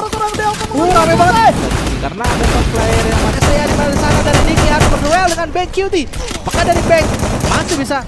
kurang Delta. Rame banget. Karena ada top player yang masih saya di sana dari Niki harus berduel dengan Bank QT. Maka dari Bank masih bisa.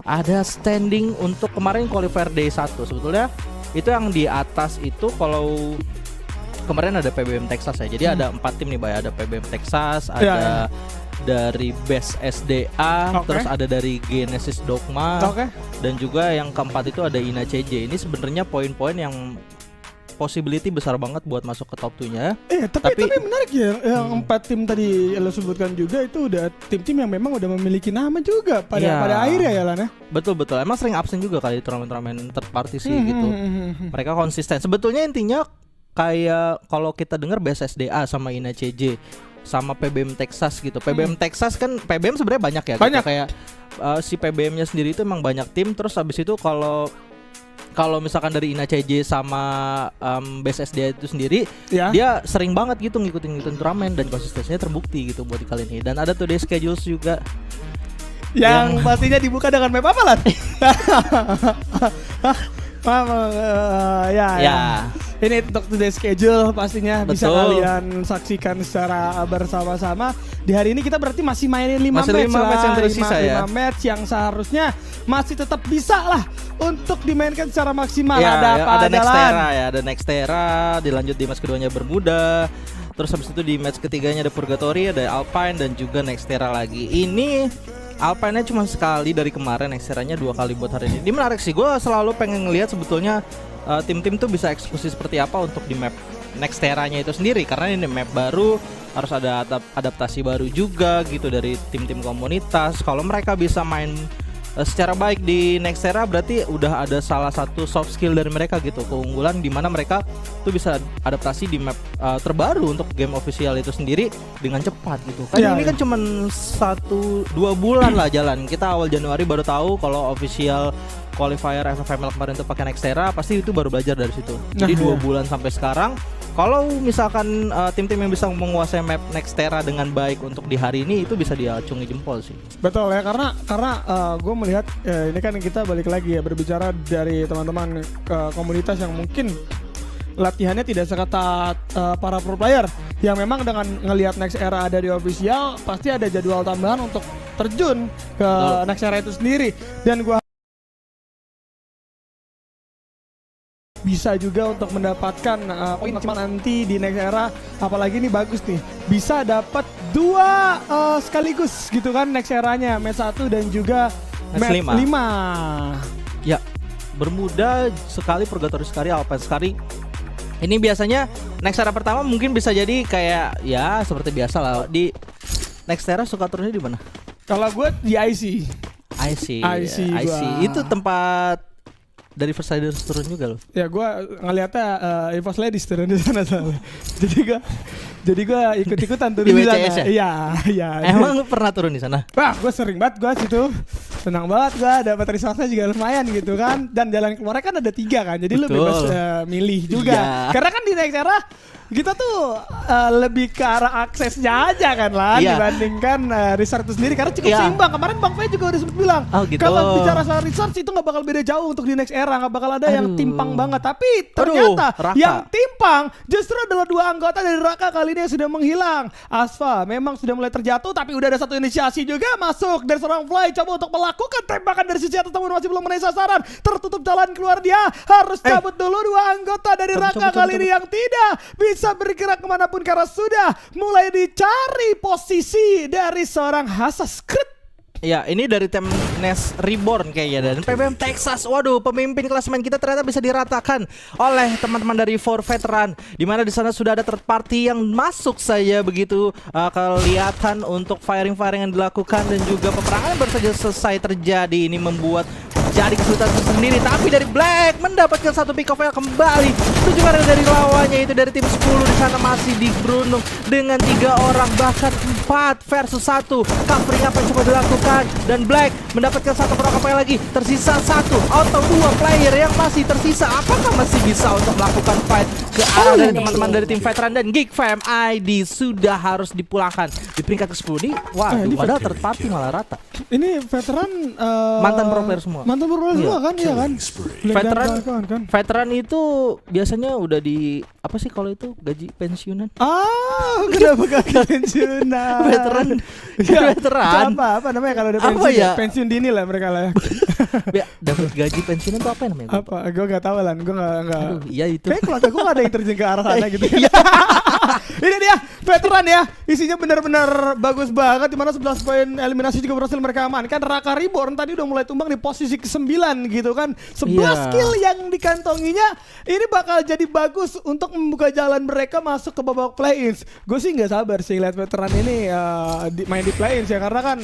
Ada standing untuk kemarin qualifier day 1 sebetulnya itu yang di atas itu kalau kemarin ada PBM Texas ya. Jadi ada 4 tim nih, Bay. Ada PBM Texas, ada dari Best SDA, terus ada dari Genesis Dogma, dan juga yang keempat itu ada Ina CJ. Ini sebenarnya poin-poin yang possibility besar banget buat masuk ke top 2-nya. Tapi menarik ya, yang 4 tim tadi lo sebutkan juga itu udah tim-tim yang memang udah memiliki nama juga pada akhirnya ya Lan ya. Betul. Emang sering absen juga kali di turnamen-turnamen third party sih gitu. Mereka konsisten. Sebetulnya intinya kayak kalau kita dengar BSSDA sama Ina CJ sama PBM Texas gitu. PBM Texas kan PBM sebenarnya banyak ya. Banyak. Gitu. Kayak si PBM-nya sendiri itu emang banyak tim. Terus habis itu kalau misalkan dari Ina CJ sama BSSD itu sendiri, dia sering banget gitu ngikutin turnamen dan konsistensinya terbukti gitu buat di kali ini. Dan ada today schedules juga yang pastinya dibuka dengan map apa Lan? Ini untuk today schedule pastinya bisa kalian saksikan secara bersama-sama. Di hari ini kita berarti masih mainin 5 match yang tersisa ya. 5 match yang seharusnya masih tetap bisa lah untuk dimainkan secara maksimal. Ada Nextera ya, ada Nextera, dilanjut di match keduanya Bermuda. Terus habis itu di match ketiganya ada Purgatory, ada Alpine dan juga Nextera lagi. Ini Alpine-nya cuma sekali dari kemarin, Nexteranya 2 kali buat hari ini. Ini menarik sih, gue selalu pengen ngelihat sebetulnya tim-tim tuh bisa eksekusi seperti apa untuk di map Nexteranya itu sendiri. Karena ini map baru, harus ada adaptasi baru juga gitu dari tim-tim komunitas. Kalau mereka bisa main secara baik di Nextera berarti udah ada salah satu soft skill dari mereka gitu, keunggulan di mana mereka tuh bisa adaptasi di map terbaru untuk game official itu sendiri dengan cepat gitu. Kan ini kan cuman 1-2 bulan lah jalan. Kita awal Januari baru tahu kalau official qualifier FFML kemarin tuh pakai Nextera, pasti itu baru belajar dari situ. Jadi 2 bulan sampai sekarang. Kalau misalkan tim-tim yang bisa menguasai map Nextera dengan baik untuk di hari ini, itu bisa diacungi jempol sih. Betul ya, karena gue melihat ini kan kita balik lagi ya berbicara dari teman-teman komunitas yang mungkin latihannya tidak seketat para pro player yang memang dengan ngelihat Nextera ada di official pasti ada jadwal tambahan untuk terjun ke Nextera itu sendiri. Dan gue bisa juga untuk mendapatkan poin maksimal nanti di next era. Apalagi ini bagus nih, bisa dapat 2 sekaligus gitu kan next eranya, match 1 dan juga match 5. Ya, Bermuda sekali, Purgatory sekali, Alpine sekali. Ini biasanya next era pertama mungkin bisa jadi kayak ya seperti biasa lah. Di next era suka turunnya di mana? Kalau gue di IC. Itu tempat dari Versailles turun juga loh. Ya gue ngeliatnya Evos Ladies turun di sana soalnya. Jadi gue ikut-ikutan turun di sana. Iya. Emang lu pernah turun di sana? Wah, gue sering banget gue situ. Senang banget gue, dapat resource-nya juga lumayan gitu kan. Dan jalan keluarnya kan ada 3 kan. Jadi lu bebas milih juga. Karena kan di next era kita tuh lebih ke arah aksesnya aja kan lah dibandingkan research itu sendiri, karena cukup seimbang. Kemarin Bang Fe juga udah sempat bilang kalau bicara soal research itu nggak bakal beda jauh untuk di next era, nggak bakal ada yang timpang banget. Tapi ternyata yang timpang Jepang justru adalah 2 anggota dari Raka kali ini yang sudah menghilang. Asfa memang sudah mulai terjatuh, tapi udah ada satu inisiasi juga masuk dari seorang Fly, coba untuk melakukan tembakan dari sisi atas namun masih belum menaik sasaran. Tertutup jalan keluar, dia harus cabut dulu 2 anggota dari Raka kali ini yang tidak bisa bergerak kemanapun karena sudah mulai dicari posisi dari seorang Hasaskrit. Ya, ini dari tim Nest Reborn kayaknya, dan PBM Texas. Waduh, pemimpin klasemen kita ternyata bisa diratakan oleh teman-teman dari For Veteran, di mana di sana sudah ada third party yang masuk saja begitu kelihatan untuk firing yang dilakukan, dan juga peperangan baru saja selesai terjadi. Ini membuat jadi kesulitan tersendiri, tapi dari Black mendapatkan satu pick off kembali. Itu juga dari lawannya, itu dari tim 10 di sana masih diberuntung dengan 3 orang, bahkan 4 versus 1. Covering apa yang coba dilakukan, dan Black mendapatkan satu pick off lagi. Tersisa 1 atau 2 player yang masih tersisa. Apakah masih bisa untuk melakukan fight ke arah dari teman-teman dari tim veteran, dan Geek Fam ID sudah harus dipulangkan di peringkat ke-10 nih. Wah, padahal third party malah rata. Ini veteran mantan pro player semua. Mantan pro player semua kan, iya kan? Veteran itu biasanya udah di apa sih kalau itu gaji pensiunan? Kenapa gaji pensiunan? Veteran. Apa namanya kalau udah pensiun? Ya? Pensiun dini lah mereka lah. Ya, dapat gaji pensiunan itu apa namanya? Apa? Gue nggak tahu lah. Gue nggak. Iya itu. Kayak keluarga gue nggak ada yang terjun ke arah sana gitu. Ini dia veteran ya. Isinya benar-benar bagus banget. Dimana 11 poin eliminasi juga berhasil mereka amankan. Raka Reborn tadi udah mulai tumbang di posisi ke-9 gitu kan. 11 kill yang dikantonginya ini bakal jadi bagus untuk membuka jalan mereka masuk ke babak play-ins. Gue sih nggak sabar sih lihat veteran ini main di play-ins ya, karena kan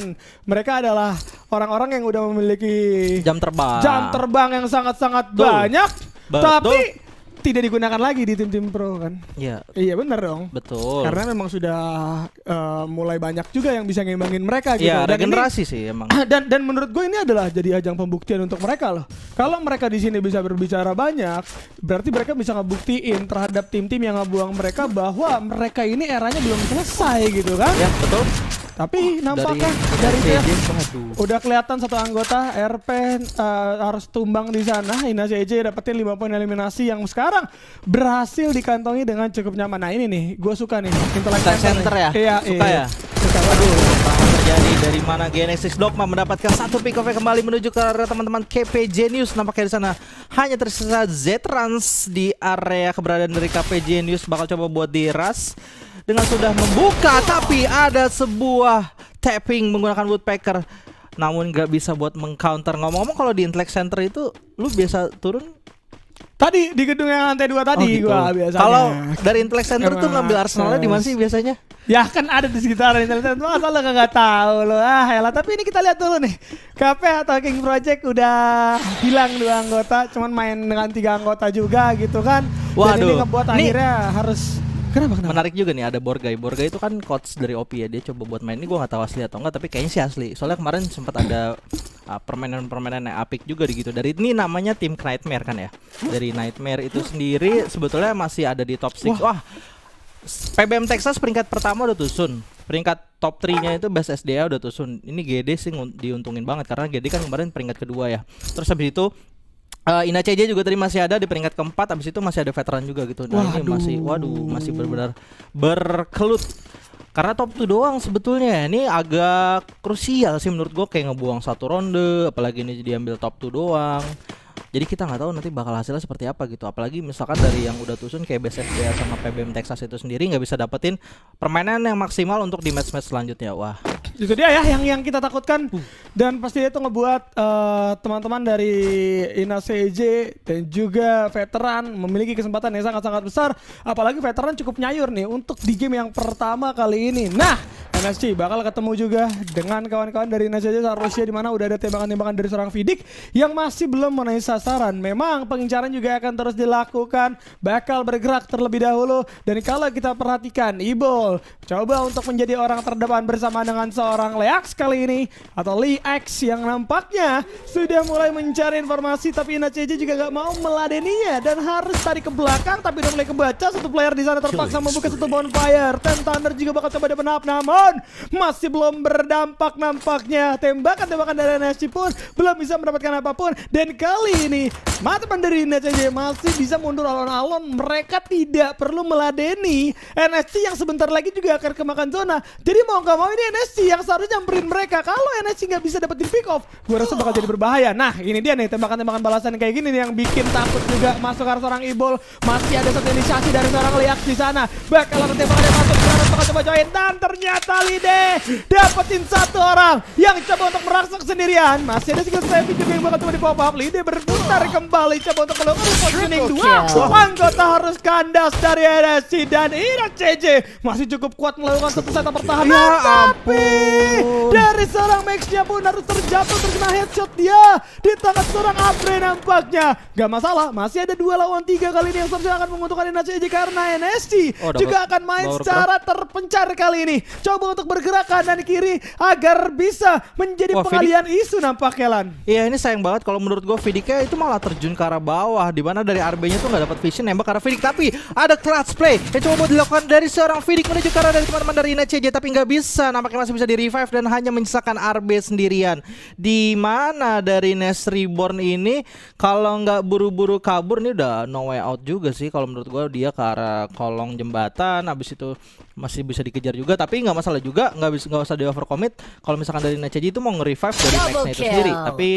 mereka adalah orang-orang yang udah memiliki jam terbang yang sangat-sangat banyak. Tapi tidak digunakan lagi di tim-tim pro kan? Iya benar dong. Betul. Karena memang sudah mulai banyak juga yang bisa ngimbangin mereka gitu. Iya, regenerasi sih emang. Dan menurut gue ini adalah jadi ajang pembuktian untuk mereka loh. Kalau mereka di sini bisa berbicara banyak, berarti mereka bisa ngebuktiin terhadap tim-tim yang ngebuang mereka bahwa mereka ini eranya belum selesai gitu kan? Ya betul. Tapi nampaknya dari udah kelihatan satu anggota RP harus tumbang di sana. Ina CJ dapetin 5 poin eliminasi yang sekarang berhasil dikantongi dengan cukup nyaman. Nah ini nih, gue suka nih Intellect Center ya? Iya, suka ya? Suka. Waduh, terjadi dari mana Genesis Dogma mendapatkan satu pick off kembali menuju ke arah teman-teman KP Genius. Nampaknya di sana hanya tersisa Z-Trans di area keberadaan dari KP Genius, bakal coba buat di rush dengan sudah membuka, tapi ada sebuah tapping menggunakan Woodpecker, namun nggak bisa buat mengcounter. Ngomong-ngomong kalau di Intellect Center itu lu biasa turun? Tadi di gedung yang lantai 2 tadi gitu. Gua biasanya. Kalau dari Intellect Center tuh ngambil Arsenalnya di mana sih biasanya? Ya kan ada di sekitaran Intellect Center. Masa lo nggak tahu lo? Elah, tapi ini kita lihat dulu nih. KP atau King Project udah hilang 2 anggota, cuman main dengan 3 anggota juga gitu kan. Waduh. Dan ini ngebuat akhirnya harus Kenapa? Menarik juga nih, ada Borgai. Borgai itu kan coach dari OP ya. Dia coba buat main ini, gue gak tahu asli atau enggak, tapi kayaknya sih asli. Soalnya kemarin sempat ada permainan-permainan yang apik juga gitu. Dari ini namanya tim Nightmare kan ya. Dari Nightmare itu sendiri sebetulnya masih ada di top 6. Wah, PBM Texas peringkat pertama udah tusun. Peringkat top 3-nya itu Best SDA udah tusun. Ini GD sih diuntungin banget karena GD kan kemarin peringkat kedua ya. Terus habis itu Ina CJ juga tadi masih ada di peringkat keempat. Abis itu masih ada veteran juga gitu. Nah ini masih benar-benar berkelut. Karena top 2 doang sebetulnya. Ini agak krusial sih menurut gue, kayak ngebuang 1 ronde. Apalagi ini diambil top 2 doang. Jadi kita nggak tahu nanti bakal hasilnya seperti apa gitu. Apalagi misalkan dari yang udah tusun kayak BSFDA sama PBM Texas itu sendiri nggak bisa dapetin permainan yang maksimal untuk di match-match selanjutnya. Wah, itu dia ya yang kita takutkan. Dan pasti itu ngebuat teman-teman dari Ina CJ dan juga veteran memiliki kesempatan yang sangat-sangat besar. Apalagi veteran cukup nyayur nih untuk di game yang pertama kali ini. Nah, NSC bakal ketemu juga dengan kawan-kawan dari Ina CJ Rusia, di mana udah ada tembakan-tembakan dari seorang Vidic yang masih belum menaik sasaran. Memang pengincaran juga akan terus dilakukan, bakal bergerak terlebih dahulu. Dan kalau kita perhatikan, Ibol coba untuk menjadi orang terdepan bersama dengan seorang Leax kali ini, atau Leax yang nampaknya sudah mulai mencari informasi, tapi Ina CJ juga gak mau meladeninya dan harus tarik ke belakang. Tapi udah mulai kebaca, satu player di sana terpaksa membuka satu bonfire. Ten Thunder juga bakal coba depan up, namun pun masih belum berdampak nampaknya. Tembakan-tembakan dari NSC pun belum bisa mendapatkan apapun. Dan kali ini teman-teman dari NCJ masih bisa mundur alon-alon. Mereka tidak perlu meladeni NSC yang sebentar lagi juga akan kemakan zona. Jadi mau gak mau ini NSC yang seharusnya nyamperin mereka. Kalau NSC nggak bisa dapetin pick off, gue rasa bakal jadi berbahaya. Nah ini dia nih tembakan-tembakan balasan kayak gini nih yang bikin takut juga masuk ke arah seorang Ibol. Masih ada satu inisiasi dari seorang Liak di sana. Bakal tembakannya masuk ke arah bakal coba join dan ternyata Lide dapetin satu orang yang coba untuk merangsek sendirian. Masih ada skill saving juga yang bakal coba di pop up. Lide berputar kembali coba untuk melakukan positioning 2. Anggota harus kandas dari NSC dan INACJ masih cukup kuat melakukan satu setup pertahanan. Tapi dari seorang Max-nya pun harus terjatuh terkena headshot dia di tangan seorang Abre nampaknya. Gak masalah, masih ada 2 lawan 3 kali ini yang seharusnya akan menguntungkan INACJ karena NSC juga akan main secara terpencar kali ini. Coba untuk bergerak kanan kiri agar bisa menjadi pengalian isu nampaknya Lan. Iya ini sayang banget kalau menurut gue Vidiknya itu malah terjun ke arah bawah, dimana dari RB-nya tuh nggak dapat vision nembak ke arah Vidik. Tapi ada clutch play yang coba mau dilakukan dari seorang Vidik menuju ke arah dari teman-teman dari INACJ, tapi nggak bisa. Nampaknya masih bisa di revive dan hanya menyisakan RB sendirian. Di mana dari Nest Reborn ini kalau nggak buru-buru kabur ini udah no way out juga sih kalau menurut gue. Dia ke arah kolong jembatan, habis itu masih bisa dikejar juga, tapi nggak masalah juga, nggak usah di overcommit kalau misalkan dari NCJ itu mau nge-revive dari Max-nya itu sendiri. Tapi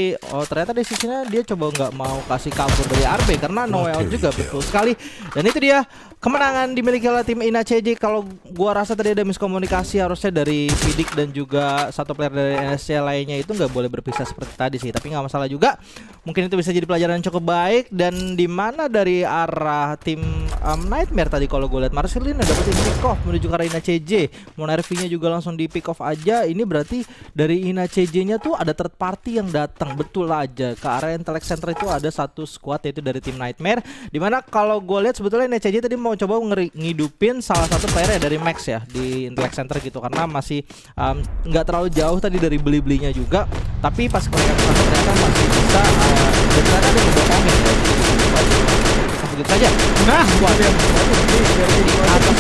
ternyata decisionnya dia coba nggak mau kasih kabur dari RB karena no way out juga. Betul sekali. Dan itu dia kemenangan dimiliki oleh tim INACJ. Kalau gua rasa tadi ada miskomunikasi harusnya dari Vidik dan juga satu player dari NSC lainnya itu nggak boleh berpisah seperti tadi sih, tapi nggak masalah juga. Mungkin itu bisa jadi pelajaran yang cukup baik. Dan dimana dari arah tim Nightmare tadi kalau gue lihat Marcelin dapetin pick off menuju ke arah INACJ. Monarvy-nya juga langsung di pick off aja. Ini berarti dari INACJ-nya tuh ada third party yang datang. Betul aja ke arah Intellect Center itu ada satu squad yaitu dari tim Nightmare. Dimana kalau gue lihat sebetulnya INACJ tadi mau coba ngidupin salah satu player ya dari Max ya di Intellect Center gitu, karena masih nggak terlalu jauh tadi dari beli-belinya juga. Tapi pas mereka ternyata masih bisa dan ternyata ada beberapa begitu saja. Nah, buat yang atas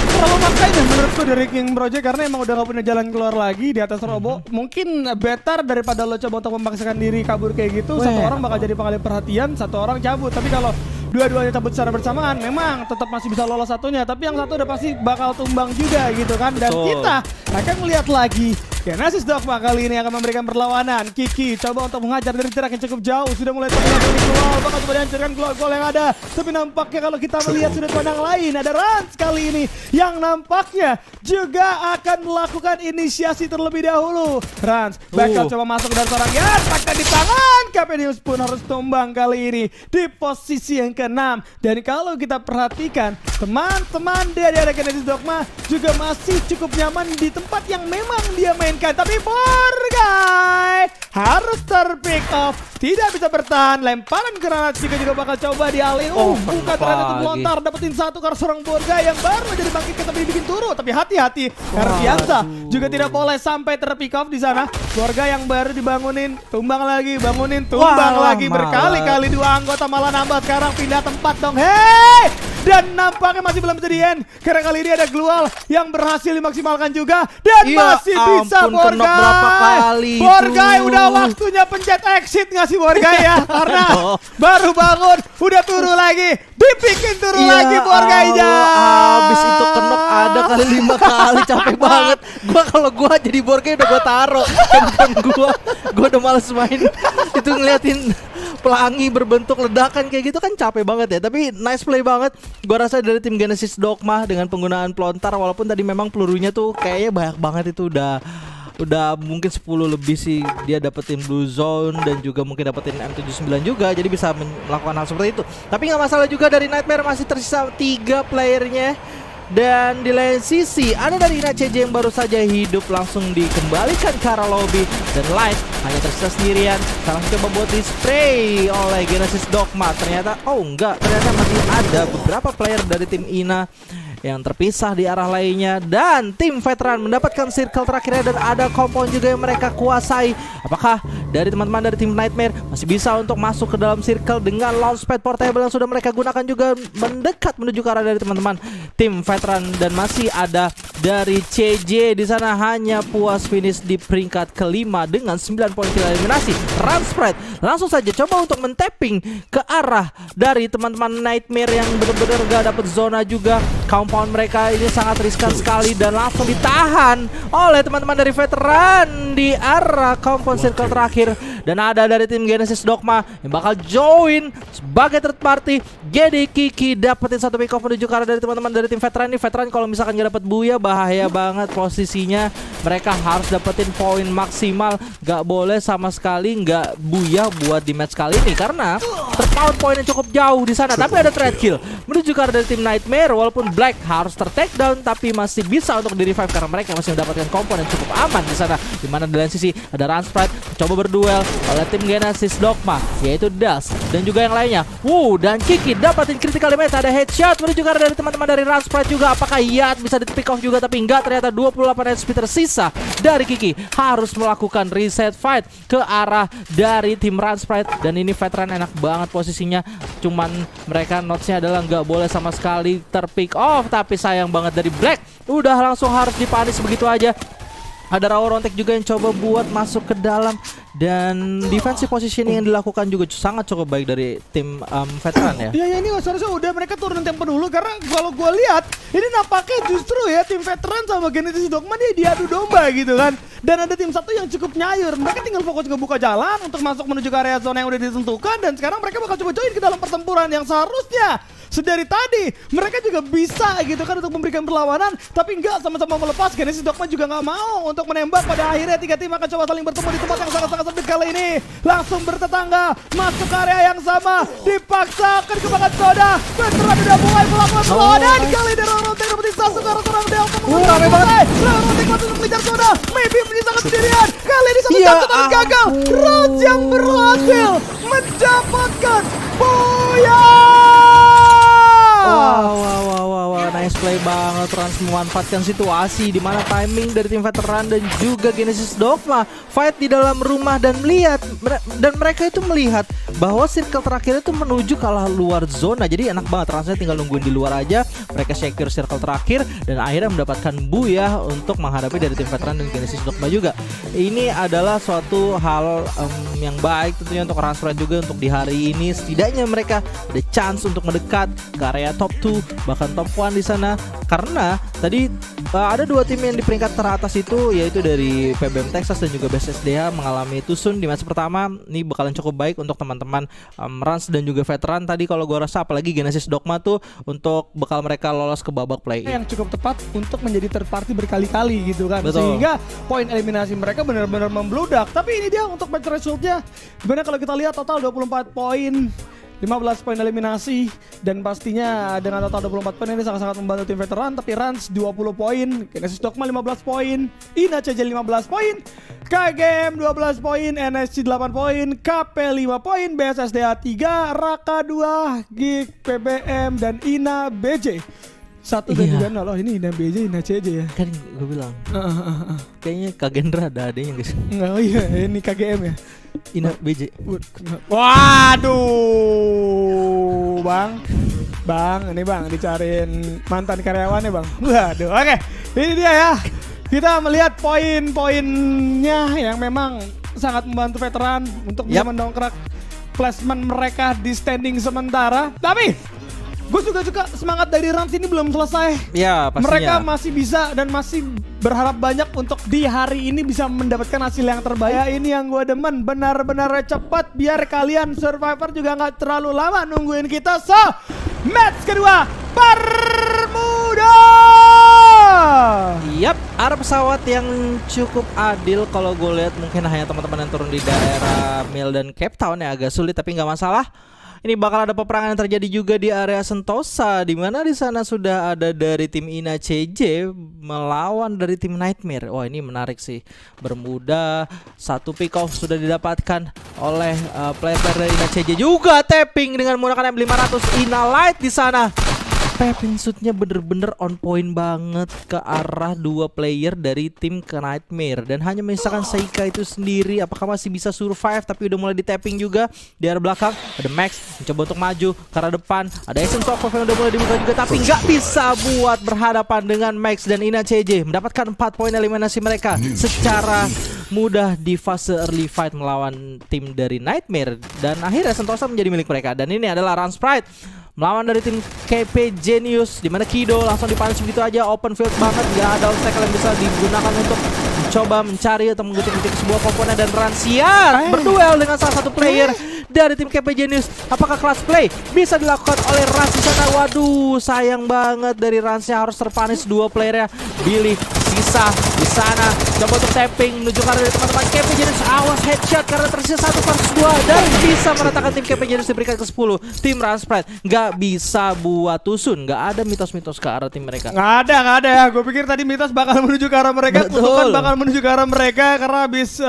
terlalu makanya menurutku dari King Project karena emang udah gak punya jalan keluar lagi di atas Robo. Mungkin better daripada lo coba untuk memaksakan diri kabur kayak gitu. Satu orang bakal jadi pengalih perhatian, satu orang cabut. Tapi kalau dua-duanya cabut secara bersamaan memang tetap masih bisa lolos satunya, tapi yang satu udah pasti bakal tumbang juga gitu kan. Dan kita akan melihat lagi Genesis Dogma kali ini akan memberikan perlawanan. Kiki coba untuk menghajar dari jarak yang cukup jauh, sudah mulai terlihat dari gol, bakal coba dihancurkan gol yang ada. Tapi nampaknya kalau kita melihat sudut pandang lain, ada Rans kali ini yang nampaknya juga akan melakukan inisiasi terlebih dahulu. Rans bakal coba masuk dari seorang takkan di tangan. Capenius pun harus tumbang kali ini di posisi yang ke-6. Dan kalau kita perhatikan teman-teman dari Genesis Dogma juga masih cukup nyaman di tempat yang memang dia mainkan. Tapi Forgai harus terpick off, tidak bisa bertahan. Lemparan granat juga bakal coba dialih. Bukan ternyata itu melontar, dapetin satu karena seorang Forgai yang baru jadi bangkitkan tapi bikin turun. Tapi hati-hati karena biasa juga tidak boleh sampai terpick off di sana. Forgai yang baru dibangunin, tumbang lagi, bangunin, tumbang lagi. Berkali-kali dua anggota malah nambah sekarang pindah tempat dong. Hei! Dan nampaknya masih belum bisa di-end karena kali ini ada Glual yang berhasil dimaksimalkan juga. Dan masih bisa Forgai. Forgai udah waktunya pencet exit nggak sih Forgai ya? Karena baru bangun udah turun lagi, dibikin turun lagi Forgai-nya. Abis itu kenok ada kali 5 kali, capek banget. Kalau gua jadi Forgai udah gua taruh handphone gua udah males main. Itu ngeliatin pelangi berbentuk ledakan kayak gitu kan capek banget ya. Tapi nice play banget gua rasa dari tim Genesis Dogma dengan penggunaan pelontar. Walaupun tadi memang pelurunya tuh kayaknya banyak banget, itu udah mungkin 10 lebih sih dia dapetin Blue Zone dan juga mungkin dapetin M79 juga, jadi bisa melakukan hal seperti itu. Tapi nggak masalah juga, dari Nightmare masih tersisa 3 playernya. Dan di lain sisi ada dari INACJ yang baru saja hidup langsung dikembalikan ke arah lobby. Dan Light hanya tersisa sendirian. Sekarang coba buat di spray oleh Genesis Dogma. Ternyata ternyata masih ada beberapa player dari tim INA yang terpisah di arah lainnya. Dan tim veteran mendapatkan circle terakhirnya dan ada compound juga yang mereka kuasai. Apakah dari teman-teman dari tim Nightmare masih bisa untuk masuk ke dalam circle dengan launchpad portable yang sudah mereka gunakan juga mendekat menuju ke arah dari teman-teman tim veteran. Dan masih ada dari CJ di sana hanya puas finish di peringkat kelima dengan 9 poin kill eliminasi. Ransprite langsung saja coba untuk men-tapping ke arah dari teman-teman Nightmare yang benar-benar gak dapat zona juga. Compound mereka ini sangat riskan sekali dan langsung ditahan oleh teman-teman dari veteran di arah compound circle terakhir. Dan ada dari tim Genesis Dogma yang bakal join sebagai third party. Jadi Kiki dapetin satu pick off menuju ke arah dari teman-teman dari tim veteran. Ini veteran kalau misalkan gak dapet buya bahaya banget posisinya. Mereka harus dapetin poin maksimal, gak boleh sama sekali gak buya buat di match kali ini karena terpaut poinnya cukup jauh di sana. Tapi ada trade kill menuju ke arah dari tim Nightmare. Walaupun Black harus ter-take down tapi masih bisa untuk di-revive karena mereka masih mendapatkan komponen cukup aman di sana. Dimana di lain sisi ada Ransprite coba berduel oleh tim Genesis Dogma yaitu Das dan juga yang lainnya. Dan Kiki dapatin critical damage, ada headshot menuju ke arah dari teman-teman dari Ransprite juga. Apakah Yat bisa di-pick off juga tapi enggak, ternyata 28 HP tersisa dari Kiki harus melakukan reset fight ke arah dari tim Ransprite. Dan ini veteran enak banget posisinya, cuman mereka notesnya adalah nggak boleh sama sekali ter-pick off. Tapi sayang banget dari Black udah langsung harus dipanis begitu aja. Ada Raworontek juga yang coba buat masuk ke dalam. Dan defensive positioning yang dilakukan juga sangat cukup baik dari tim veteran ya. Iya ini seharusnya udah mereka turun tempo dulu karena kalau gue lihat ini nampaknya justru ya tim veteran sama Genesis Dogma dia diadu domba gitu kan. Dan ada tim satu yang cukup nyayur. Mereka tinggal fokus ngebuka jalan untuk masuk menuju ke area zona yang udah ditentukan. Dan sekarang mereka bakal coba join ke dalam pertempuran yang seharusnya sedari tadi mereka juga bisa gitu kan untuk memberikan perlawanan, tapi enggak sama-sama melepas. Genesis Dogma juga nggak mau untuk menembak. Pada akhirnya tiga tim akan coba saling bertemu di tempat yang sangat-sangat sempit kali ini. Langsung bertetangga masuk ke area yang sama, dipaksakan ke bakat soda. Veteran udah mulai melakukan perlawanan. Kali ini Raworontek dapetin satu karena seorang Delta rame banget. Raworontek masih untuk mengejar soda. Maybe menyisakan sendirian. Kali ini satu jatuh tapi gagal. Rans yang berhasil mendapatkan Buya. Wow, nice play banget. Rans memanfaatkan situasi di mana timing dari tim veteran dan juga Genesis Dogma fight di dalam rumah dan mereka itu melihat bahwa circle terakhir itu menuju ke luar zona. Jadi enak banget, Ransnya tinggal nungguin di luar aja. Mereka secure circle terakhir dan akhirnya mendapatkan buya untuk menghadapi dari tim veteran dan Genesis Dogma juga. Ini adalah suatu hal yang baik tentunya untuk Ransprite juga untuk di hari ini. Setidaknya mereka ada chance untuk mendekat ke area top 2 bahkan top 1 di sana, karena tadi ada dua tim yang di peringkat teratas itu yaitu dari PBM Texas dan juga BSSDH mengalami tusun di match pertama. Ini bakalan cukup baik untuk teman-teman Rans dan juga veteran tadi kalau gue rasa, apalagi Genesis Dogma tuh untuk bakal mereka lolos ke babak play yang cukup tepat untuk menjadi third party berkali-kali gitu kan. Betul. Sehingga poin eliminasi mereka benar-benar membludak. Tapi ini dia untuk match resultnya. Sebenarnya kalau kita lihat total 24 poin, 15 poin eliminasi, dan pastinya dengan total 24 poin ini sangat-sangat membantu tim veteran. Tapi Rans 20 poin, Genesis Dogma 15 poin, Ina CJ 15 poin, KGM 12 poin, NSC 8 poin, KP 5 poin, BSSDA 3, Raka 2, Gig, PBM, dan Ina BJ 1 dan juga 0. Oh ini Ina BJ, Ina CJ ya. Kan gue bilang kayaknya Kagendra ada adanya guys. Enggak, oh iya ini KGM ya. Ina BJ. Waduh, Bang, ini Bang dicariin mantan karyawannya Bang. Waduh, oke. Ini dia ya. Kita melihat poin-poinnya yang memang sangat membantu veteran untuk bisa mendongkrak placement mereka di standing sementara. Tapi gue juga suka semangat dari Rans ini belum selesai. Ya, pastinya. Mereka masih bisa dan masih berharap banyak untuk di hari ini bisa mendapatkan hasil yang terbaik. Ya, ini yang gue demen, benar-benar cepat biar kalian survivor juga nggak terlalu lama nungguin kita. So, match kedua Bermuda. Yap, ada pesawat yang cukup adil kalau gue lihat. Mungkin hanya teman-teman yang turun di daerah Mil dan Cape Town yang agak sulit, tapi nggak masalah. Ini bakal ada peperangan yang terjadi juga di area Sentosa, di mana di sana sudah ada dari tim Ina CJ melawan dari tim Nightmare. Wah, ini menarik sih. Bermuda, satu pick off sudah didapatkan oleh player dari Ina CJ juga, tapping dengan menggunakan M500. Ina Light di sana Pepin shootnya bener-bener on point banget ke arah dua player dari tim ke Nightmare. Dan hanya menyisakan Seika itu sendiri. Apakah masih bisa survive? Tapi udah mulai di tapping juga. Di arah belakang ada Max mencoba untuk maju ke arah depan. Ada Essence of yang udah mulai dibuka juga, tapi nggak bisa buat berhadapan dengan Max dan Ina CJ. Mendapatkan 4 poin eliminasi mereka secara mudah di fase early fight melawan tim dari Nightmare. Dan akhirnya Sentosa menjadi milik mereka. Dan ini adalah Run Sprite melawan dari tim KP Genius, dimana Kido langsung dipunish begitu aja, open field banget, gak ada obstacle yang bisa digunakan untuk coba mencari atau menggunting sebuah komponen. Dan Ransiar berduel dengan salah satu player dari tim KP Genius. Apakah clutch play bisa dilakukan oleh Rans di sana? Waduh, sayang banget dari Ransnya harus terpunish dua playernya. Billy sisa di sana, coba untuk tapping menuju ke arah dari teman-teman KP Genius. Awas headshot karena tersisa 1 versus 2 dan bisa meratakan tim KP Genius diberikan ke 10. Tim Run Sprite nggak bisa buat tusun, nggak ada mitos-mitos ke arah tim mereka. Nggak ada ya. Gue pikir tadi mitos bakal menuju ke arah mereka, kutukan bakal menuju ke arah mereka karena habis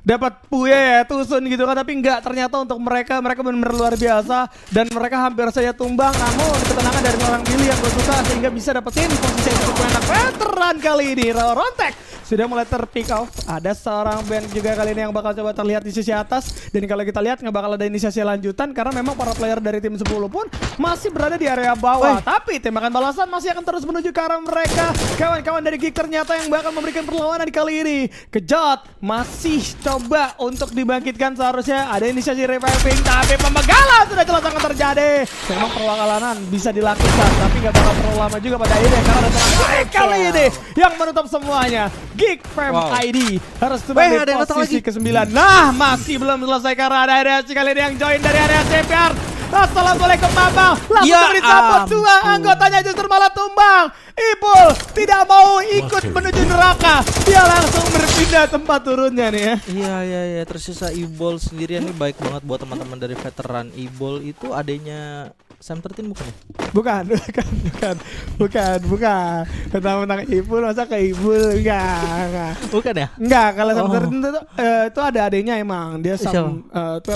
dapat puye ya tusun gitu kan, tapi enggak, ternyata untuk mereka benar-benar luar biasa dan mereka hampir saja tumbang. Namun ketenangan dari orang Billy yang gue suka sehingga bisa dapetin posisi yang cukup enak. Veteran kali ini Rontek sudah mulai terpick off. Ada seorang band juga kali ini yang bakal coba terlihat di sisi atas. Dan kalau kita lihat nggak bakal ada inisiasi lanjutan karena memang para player dari tim 10 pun masih berada di area bawah. Tapi tembakan balasan masih akan terus menuju ke arah mereka. Kawan-kawan dari Geek ternyata yang bakal memberikan perlawanan kali ini. Kejot masih coba untuk dibangkitkan, seharusnya ada inisiasi reviving, tapi pembegalan sudah jelas akan terjadi. Memang perlawanan bisa dilakukan, tapi nggak bakal terlalu lama juga pada akhirnya karena ada seorang kali ini yang menutup semuanya. Geek Fam ID harus turun di posisi ke-9. Nah, masih belum selesai karena ada reaksi kali ini yang join dari area CPR. Assalamualaikum Mama. Langsung disambut dua anggotanya justru malah tumbang. Ipul tidak mau ikut menuju neraka. Dia langsung berpindah tempat turunnya nih ya. Iya. Tersisa Ibol sendirian nih, baik banget buat teman-teman dari veteran. Ibol itu adanya Sam 13 bukan ya? Bukan. Tentang Ibul, masa ke Ibul? Enggak. Bukan ya? Enggak, kalau Sam 13 itu ada adanya emang. Dia Sam 12.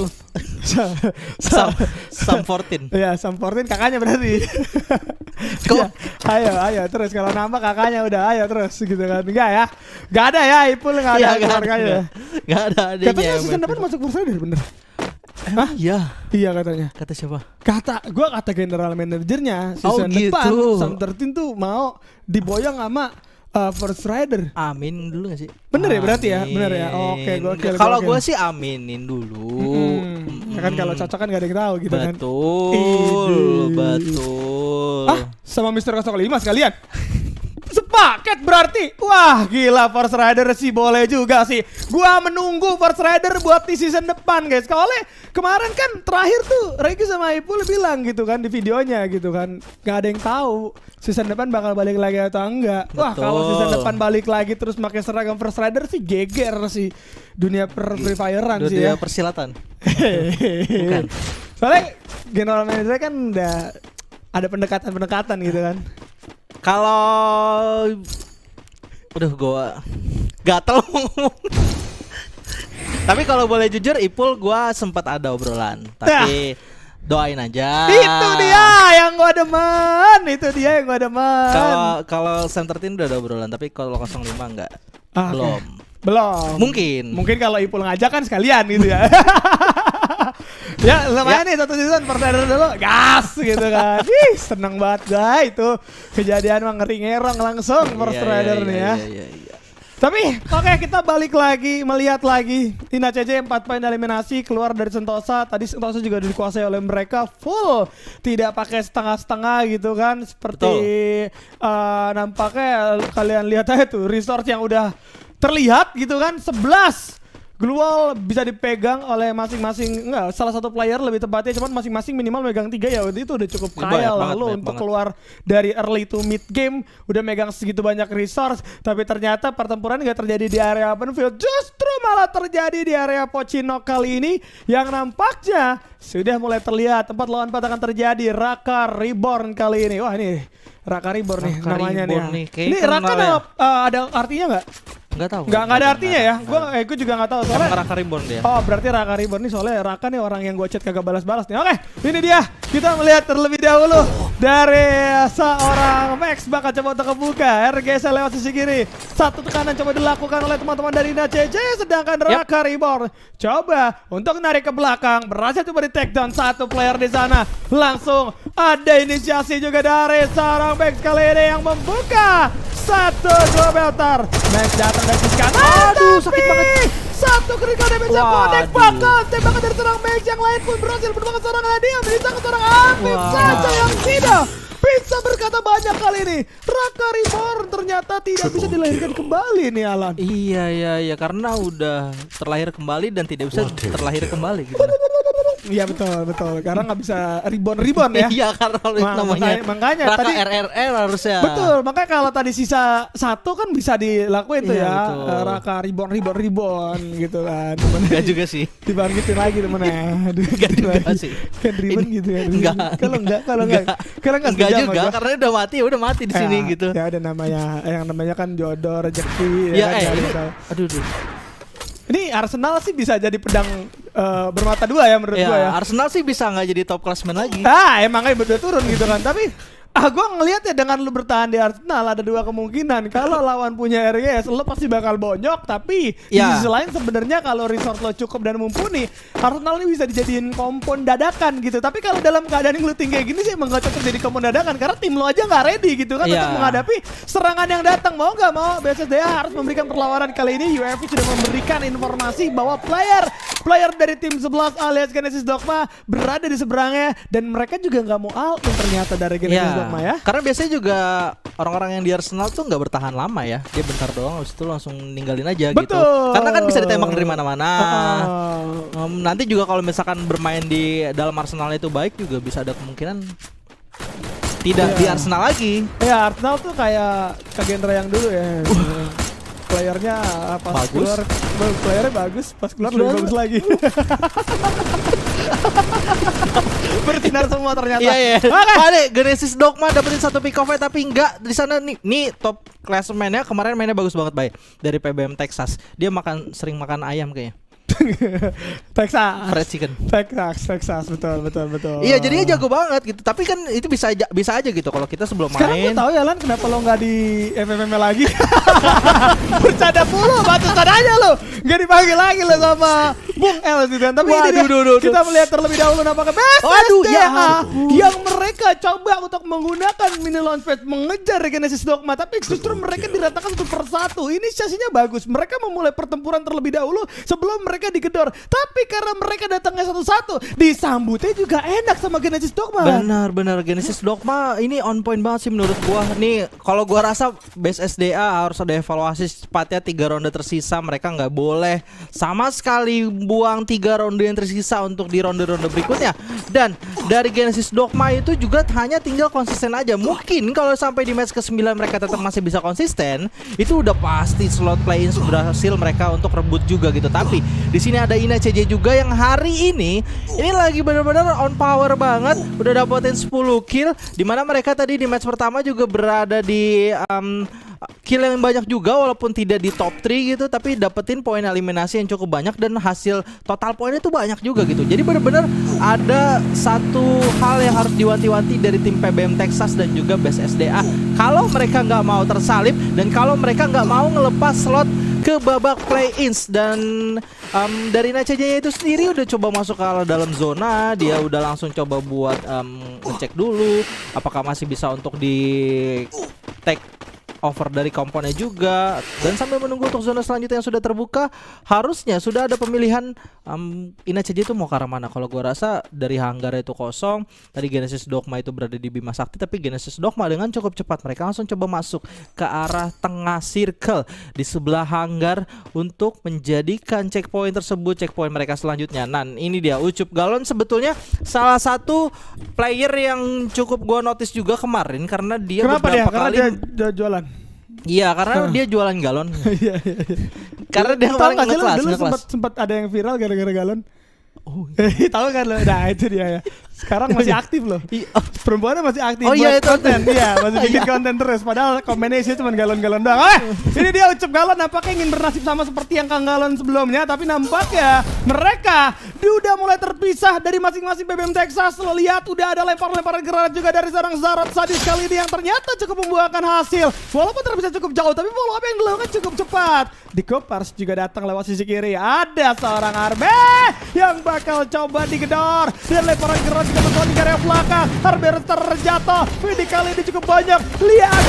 Sam 14. Iya, Sam 14 kakaknya berarti. Kok? Ayo terus, kalau nambah kakaknya udah ayo terus gitu kan. Enggak ya? Enggak ada ya Ipul, enggak ada keluarganya. Enggak ada adanya. Katanya season depan masuk Bursa bener. Hah? Iya katanya. Kata siapa? Kata general manajernya season depan Sam 13 tuh mau diboyong sama First Rider. Amin dulu gak sih? Bener ya berarti ya? Bener ya? Oke, kalau gue sih aminin dulu. Kan kalau cocok kan gak ada yang tahu gitu kan. Betul. Sama Mr. 05 sekalian. Sepaket berarti. Wah gila, First Rider sih boleh juga sih. Gua menunggu First Rider buat di season depan guys. Kalau kemarin kan terakhir tuh Regi sama Ipul bilang gitu kan di videonya gitu kan, gak ada yang tahu season depan bakal balik lagi atau enggak. Wah kalau season depan balik lagi terus pakai seragam First Rider sih geger sih dunia Free Fire-an sih ya. Dunia persilatan. Bukan. Soalnya general manager kan udah ada pendekatan gitu kan. Kalau gua gatel ngomong. Tapi kalau boleh jujur Ipul gua sempat ada obrolan, tapi doain aja. Itu dia yang gua demen. Kalau Sam 13 udah ada obrolan, tapi kalau 05 enggak. Belum. Mungkin kalau Ipul ngajak kan sekalian gitu ya. Ya lumayan nih satu season First Rider dulu gas gitu kan. Ih seneng banget guys itu kejadian mah ngeri ngerong langsung First Rider nih ya. Tapi oke, kita balik lagi melihat lagi Ina CJ 4 poin eliminasi keluar dari Sentosa. Tadi Sentosa juga dikuasai oleh mereka full, tidak pakai setengah-setengah gitu kan. Seperti nampaknya kalian lihat aja tuh resource yang udah terlihat gitu kan, 11 Global bisa dipegang oleh masing-masing, enggak, salah satu player lebih tepatnya, cuman masing-masing minimal megang 3 ya, itu udah cukup kaya lah lo untuk keluar dari early to mid game udah megang segitu banyak resource. Tapi ternyata pertempuran gak terjadi di area open field, justru malah terjadi di area Pochinok kali ini yang nampaknya sudah mulai terlihat 4 lawan 4 akan terjadi. Raka Reborn kali ini, wah ini Raka Reborn nih namanya nih. Ini Raka ada artinya nggak? Enggak tahu. Enggak ada artinya ya. Gue juga enggak tahu soalnya. Raka Reborn dia. Oh, berarti Raka Reborn nih soalnya Raka nih orang yang gue chat kagak balas-balas nih. Oke, ini dia. Kita melihat terlebih dahulu dari seorang Max bakal coba untuk kebuka. RGS lewat sisi kiri. Satu tekanan coba dilakukan oleh teman-teman dari NACJ, sedangkan Raka Reborn coba untuk narik ke belakang. Berhasil coba di take down satu player di sana. Langsung ada inisiasi juga dari seorang Max kali ini yang membuka 1-2 meter. Max datang dari sisi kanan. Aduh, sakit banget. Satu critical damage yang connect, bahkan tembakan dari seorang Max yang lain pun berhasil menemukan seorang Nadia. Bisa ke seorang Afif saja yang tidak bisa berkata banyak kali ini. Raka Reborn ternyata tidak bisa dilahirkan kembali nih Alan. Iya karena udah terlahir kembali dan tidak bisa terlahir kembali gitu. Iya betul karena nggak bisa reborn ya. Iya karena namanya makanya Raka tadi RRR harusnya. betul, makanya kalau tadi sisa satu kan bisa dilakuin tuh Iya, ya. betul. Raka reborn gitu kan. Enggak juga sih. Dibangkitin lagi temennya. Enggak juga sih. Kan reborn gitu kan. Enggak. Kalau enggak Enggak juga karena udah mati di sini gitu. Ya ada namanya yang namanya kan jodoh rezeki Ya, kan, aduh. Ini Arsenal sih bisa jadi pedang bermata dua ya menurut gua ya. Arsenal sih bisa nggak jadi top klasmen lagi. Emangnya betul turun gitu kan. Tapi gue ngelihat ya dengan lu bertahan di Arsenal ada dua kemungkinan. Kalau lawan punya RGS lo pasti bakal bonyok. Tapi di sisi lain sebenarnya kalau resort lo cukup dan mumpuni, Arsenal ini bisa dijadiin kompon dadakan gitu. Tapi kalau dalam keadaan yang lu tinggi kayak gini sih emang gak cocok jadi kompon dadakan. Karena tim lo aja gak ready gitu kan untuk menghadapi serangan yang datang. Mau gak mau BSSDA harus memberikan perlawanan. Kali ini UFP sudah memberikan informasi bahwa player dari tim 11 alias Genesis Dogma berada di seberangnya. Dan mereka juga gak mau out ternyata dari Genesis Dogma ya. Karena biasanya juga orang-orang yang di Arsenal tuh nggak bertahan lama ya. Dia bentar doang habis itu langsung ninggalin aja gitu. Karena kan bisa ditembak dari mana-mana. Nanti juga kalau misalkan bermain di dalam Arsenal itu baik juga bisa ada kemungkinan tidak di Arsenal lagi. Ya Arsenal tuh kayak Kagendra yang dulu ya. Playernya pas bagus. Keluar playernya bagus, pas keluar lebih bagus lagi. Bersinar semua ternyata. Iya. Ada Genesis Dogma dapetin satu pick off tapi enggak di sana nih top classman-nya kemarin mainnya bagus banget bay dari PBM Texas. Dia sering makan ayam kayaknya. Texas. Fried chicken. Texas betul. Iya jadinya jago banget gitu. Tapi kan itu bisa aja gitu kalau kita sebelum sekarang main. Sekarang gue tahu ya Lan kenapa lo nggak di FFM lagi. Bercanda mulu, batusan aja lo. Nggak dipanggil lagi lo sama Bung El gitu kan. Tapi ini dia, kita melihat terlebih dahulu nampaknya BSSDA yang mereka coba untuk menggunakan mini launchpad mengejar Genesis Dogma, tapi justru mereka diratakan satu persatu. Inisiasinya bagus. Mereka memulai pertempuran terlebih dahulu sebelum mereka digedor. Tapi karena mereka datangnya satu-satu, disambutnya juga enak sama Genesis Dogma. Benar Genesis Dogma ini on point banget sih menurut gua. Nih kalau gua rasa BSSDA harus ada evaluasi secepatnya 3 ronde tersisa. Mereka nggak boleh sama sekali buang 3 ronde yang tersisa untuk di ronde-ronde berikutnya. Dan dari Genesis Dogma itu juga hanya tinggal konsisten aja. Mungkin kalau sampai di match ke-9 mereka tetap masih bisa konsisten, itu udah pasti slot play-in berhasil mereka untuk rebut juga gitu. Tapi di sini ada NACJ juga yang hari ini lagi benar-benar on power banget, udah dapetin 10 kill, dimana mereka tadi di match pertama juga berada di kill yang banyak juga walaupun tidak di top 3 gitu, tapi dapetin poin eliminasi yang cukup banyak dan hasil total poinnya itu banyak juga gitu. Jadi benar-benar ada satu hal yang harus diwanti-wanti dari tim PBM Texas dan juga BSSDA. Kalau mereka nggak mau tersalip dan kalau mereka nggak mau ngelepas slot ke babak play-ins, dan dari NACJ itu sendiri udah coba masuk ke dalam zona. Dia udah langsung coba buat ngecek dulu apakah masih bisa untuk di take over dari komponnya juga, dan sambil menunggu untuk zona selanjutnya yang sudah terbuka, harusnya sudah ada pemilihan NACJ itu mau ke arah mana. Kalau gua rasa dari hanggar itu kosong, tadi Genesis Dogma itu berada di Bima Sakti, tapi Genesis Dogma dengan cukup cepat mereka langsung coba masuk ke arah tengah circle di sebelah hanggar untuk menjadikan checkpoint tersebut checkpoint mereka selanjutnya. Nah ini dia Ucup Galon, sebetulnya salah satu player yang cukup gua notice juga kemarin karena dia beberapa kali dia jualan. Iya karena dia jualan galon. Karena dia kemarin ngekelas. Dulu sempat ada yang viral gara-gara galon. Oh, tahu kan lo? Nah itu dia ya. Sekarang masih aktif loh. Perempuannya masih aktif buat itu konten. Iya, masih bikin konten terus. Padahal komennya isinya cuma galon-galon doang. Ini dia Ucup Galon nampaknya ingin bernasib sama seperti yang Kang Galon sebelumnya. Tapi nampaknya mereka udah mulai terpisah dari masing-masing BBM Texas. Lo lihat udah ada lempar-lemparan granat juga dari seorang Zarot sadis kali ini yang ternyata cukup membuahkan hasil. Walaupun terpisah cukup jauh, tapi follow up yang dilakukan cukup cepat. Di Kopars juga datang lewat sisi kiri. Ada seorang Arbe yang bakal coba digedor. Dan lemparan granat juga menonton di area belakang. Arbe terjatuh. Ini kali ini cukup banyak. Lihat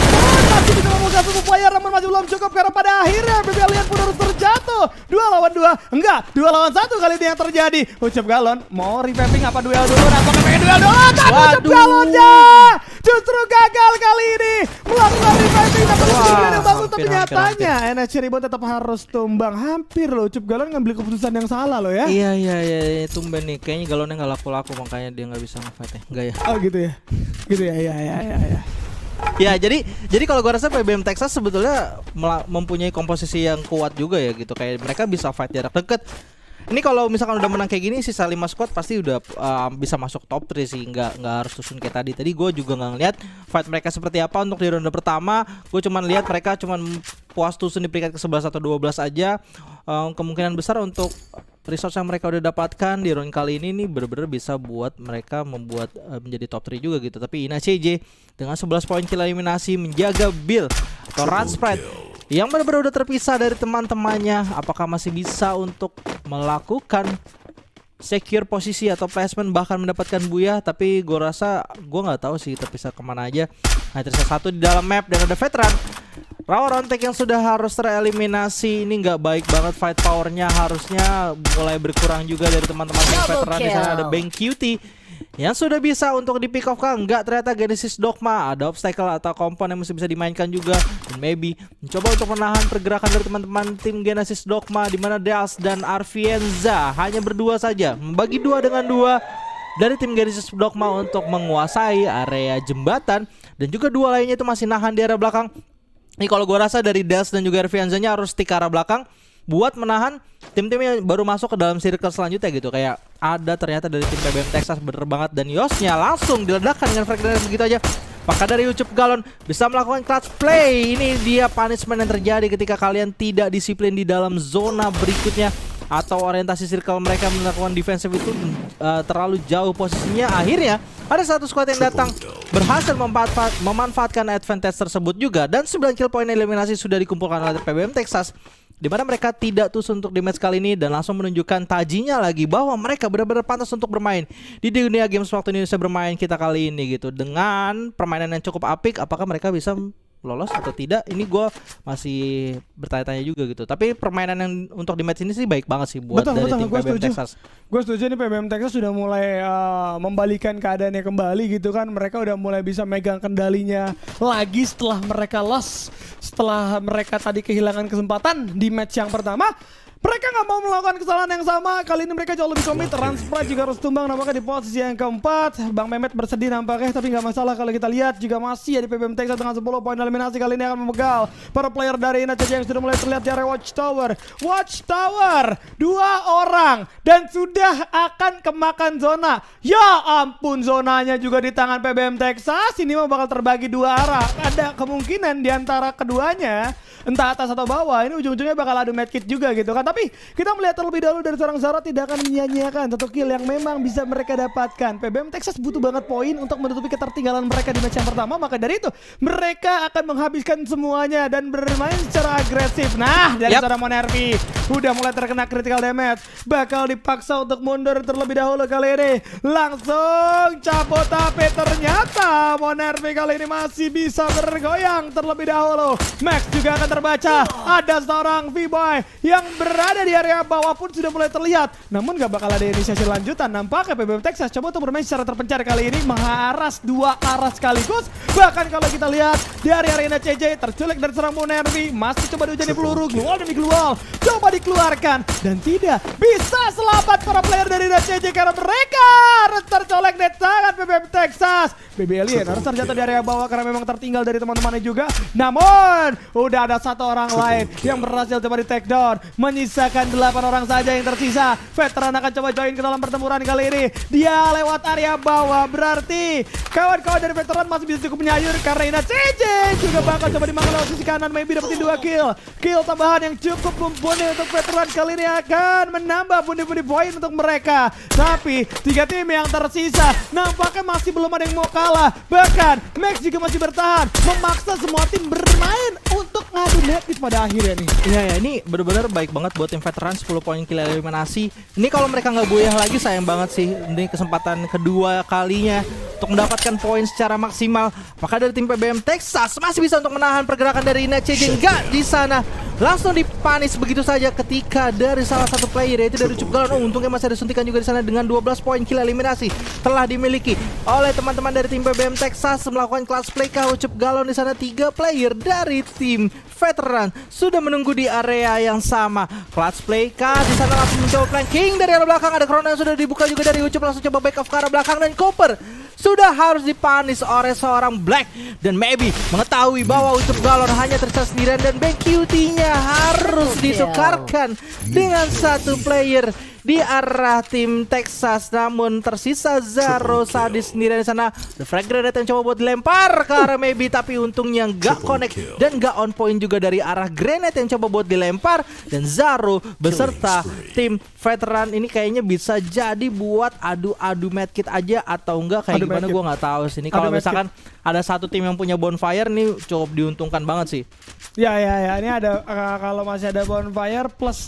masih bisa membuka satu player namun masih belum cukup karena pada akhirnya BB Alien pun harus terjatuh. 2 lawan 2. Enggak, 2 lawan 1 kali ini yang terjadi. Ucup Galon mau revamping apa duel dulu? Apakah pengen duel dulu? Tapi Ucup Galonnya justru gagal kali ini melakukan revamping. Tapi yang bagus tapi nyatanya NSC Rebound tetap harus tumbang. Hampir loh Ucup Galon ngambil keputusan yang salah loh ya. Iya, tumben nih. Kayaknya Galonnya nggak laku-laku makanya dia nggak bisa nge-fight ya. Enggak ya? Oh gitu ya. Gitu ya. Iya. Ya jadi kalau gua rasa PBM Texas sebetulnya mempunyai komposisi yang kuat juga ya gitu. Kayak mereka bisa fight jarak dekat. Ini kalau misalkan udah menang kayak gini sisa 5 squad pasti udah bisa masuk top 3 sih, nggak harus susun kayak tadi. Tadi gue juga nggak ngeliat fight mereka seperti apa untuk di ronde pertama. Gue cuman lihat mereka cuman puas susun di peringkat ke-11 atau 12 aja. Kemungkinan besar untuk resource yang mereka udah dapatkan di round kali ini nih bener-bener bisa buat mereka membuat menjadi top 3 juga gitu. Tapi Ina CJ dengan 11 poin kill eliminasi menjaga Bill atau Run Sprite yang benar-benar udah terpisah dari teman-temannya. Apakah masih bisa untuk melakukan secure posisi atau placement bahkan mendapatkan buya? Tapi gue rasa gue nggak tahu sih terpisah kemana aja. Nah, tersisa 1 di dalam map dan ada veteran Rawa Rontek yang sudah harus tereliminasi. Ini nggak baik banget fight powernya, harusnya mulai berkurang juga dari teman-teman veteran. Di sana ada Bang Cutie yang sudah bisa untuk di pick off kan. Enggak, ternyata Genesis Dogma ada obstacle atau kompon yang masih bisa dimainkan juga. Dan maybe mencoba untuk menahan pergerakan dari teman-teman tim Genesis Dogma, di mana Deals dan Arvienza hanya berdua saja, membagi 2 dengan 2 dari tim Genesis Dogma untuk menguasai area jembatan. Dan juga 2 lainnya itu masih nahan di area belakang. Ini kalau gue rasa dari Deals dan juga Arvienzanya harus stick ke arah belakang buat menahan tim-tim yang baru masuk ke dalam circle selanjutnya gitu. Kayak ada ternyata dari tim PBM Texas bener banget, dan Yosnya langsung diledakkan dengan frag grenade begitu aja. Maka dari Ucup Galon bisa melakukan clutch play. Ini dia punishment yang terjadi ketika kalian tidak disiplin di dalam zona berikutnya atau orientasi circle mereka melakukan defensive itu terlalu jauh posisinya. Akhirnya ada satu squad yang datang berhasil memanfaatkan advantage tersebut juga, dan 9 kill point eliminasi sudah dikumpulkan oleh PBM Texas, di mana mereka tidak tusuk untuk di match kali ini dan langsung menunjukkan tajinya lagi bahwa mereka benar-benar pantas untuk bermain di dunia games waktu Indonesia bermain kita kali ini gitu. Dengan permainan yang cukup apik, apakah mereka bisa lolos atau tidak, ini gue masih bertanya-tanya juga gitu. Tapi permainan yang untuk di match ini sih baik banget sih buat dari tim PBM Texas. Gue setuju nih, PBM Texas sudah mulai membalikan keadaannya kembali gitu kan. Mereka udah mulai bisa megang kendalinya lagi setelah mereka loss, setelah mereka tadi kehilangan kesempatan di match yang pertama. Mereka nggak mau melakukan kesalahan yang sama. Kali ini mereka jauh lebih komit. Run Sprite juga harus tumbang nampaknya di posisi yang keempat. Bang Mehmet bersedih nampaknya, tapi nggak masalah. Kalau kita lihat juga masih ada PBM Texas dengan 10 poin eliminasi. Kali ini akan memegal para player dari Ina CJ yang sudah mulai terlihat di area Watchtower. Watchtower 2 orang dan sudah akan kemakan zona. Ya ampun, zonanya juga di tangan PBM Texas. Ini mah bakal terbagi 2 arah. Ada kemungkinan di antara keduanya, entah atas atau bawah, ini ujung-ujungnya bakal adu medkit juga gitu kan. Tapi kita melihat terlebih dahulu dari seorang Zarot tidak akan menyia-nyiakan satu kill yang memang bisa mereka dapatkan. PBM Texas butuh banget poin untuk menutupi ketertinggalan mereka di match yang pertama. Maka dari itu mereka akan menghabiskan semuanya dan bermain secara agresif. Nah, dari seorang Monervi udah mulai terkena critical damage, bakal dipaksa untuk mundur terlebih dahulu kali ini. Langsung cabut, tapi ternyata Monervi kali ini masih bisa bergoyang terlebih dahulu. Max juga akan terbaca. Ada seorang V-Boy yang berada di area bawah pun sudah mulai terlihat. Namun gak bakal ada inisiasi lanjutan. Nampaknya PBM Texas coba untuk bermain secara terpencar kali ini, mengaras 2 arah sekaligus. Bahkan kalau kita lihat di area arena CJ terculik dari serang Monervi, masih coba diujani peluru. Glual demi glual coba dikeluarkan dan tidak bisa selamat para player dari CJ karena mereka harus tercolek dari tangan PBM Texas. Baby Alien harus terjatuh di area bawah karena memang tertinggal dari teman-temannya juga. Namun udah ada satu orang lain yang berhasil coba di take down. Menyisakan 8 orang saja yang tersisa. Veteran akan coba join ke dalam pertempuran kali ini. Dia lewat area bawah, berarti kawan-kawan dari veteran masih bisa cukup menyayur karena Ina CJ juga bakal coba dimakan lewat sisi kanan. Maybe dapetin 2 kill tambahan yang cukup mumpuni untuk veteran kali ini akan menambah pundi-pundi poin untuk mereka. Tapi 3 tim yang tersisa nampaknya masih belum ada yang mau kalah. Bahkan Max juga masih bertahan, memaksa semua tim bermain untuk ngadu medkit pada akhirnya nih. Iya ya, ini benar-benar baik banget buat tim veteran, 10 poin kill eliminasi. Ini kalau mereka nggak boyah lagi sayang banget sih. Ini kesempatan kedua kalinya untuk mendapatkan poin secara maksimal. Maka dari tim PBM Texas masih bisa untuk menahan pergerakan dari Ina CJ. Enggak, di sana langsung dipanis begitu saja ketika dari salah satu player yaitu dari Ucup Galon. Untungnya masih ada suntikan juga di sana dengan 12 poin kill eliminasi telah dimiliki oleh teman-teman dari tim PBM Texas melakukan class play ke Ucup Galon di sana. 3 player dari tim veteran sudah menunggu di area yang sama. Clutch play kah di sana langsung mencoba flanking dari arah belakang. Ada Corona yang sudah dibuka juga dari Ucup, langsung coba back off ke arah belakang dan Cooper sudah harus dipanis oleh seorang Black dan Maybe mengetahui bahwa Ucup Galon hanya tersisa sendirian dan Bank QT-nya harus ditukarkan dengan satu player di arah tim Texas. Namun tersisa Zaro Sadis sendirian di sana. The frag grenade yang coba buat dilempar ke arah Maybe, tapi untungnya nggak connect dan nggak on point juga dari arah grenade yang coba buat dilempar. Dan Zaro beserta tim veteran ini kayaknya bisa jadi buat adu-adu medkit aja atau enggak kayak gimana gue nggak tahu sih. Ini kalau misalkan ada satu tim yang punya bonfire nih cukup diuntungkan banget sih. Ya ini ada kalau masih ada bonfire plus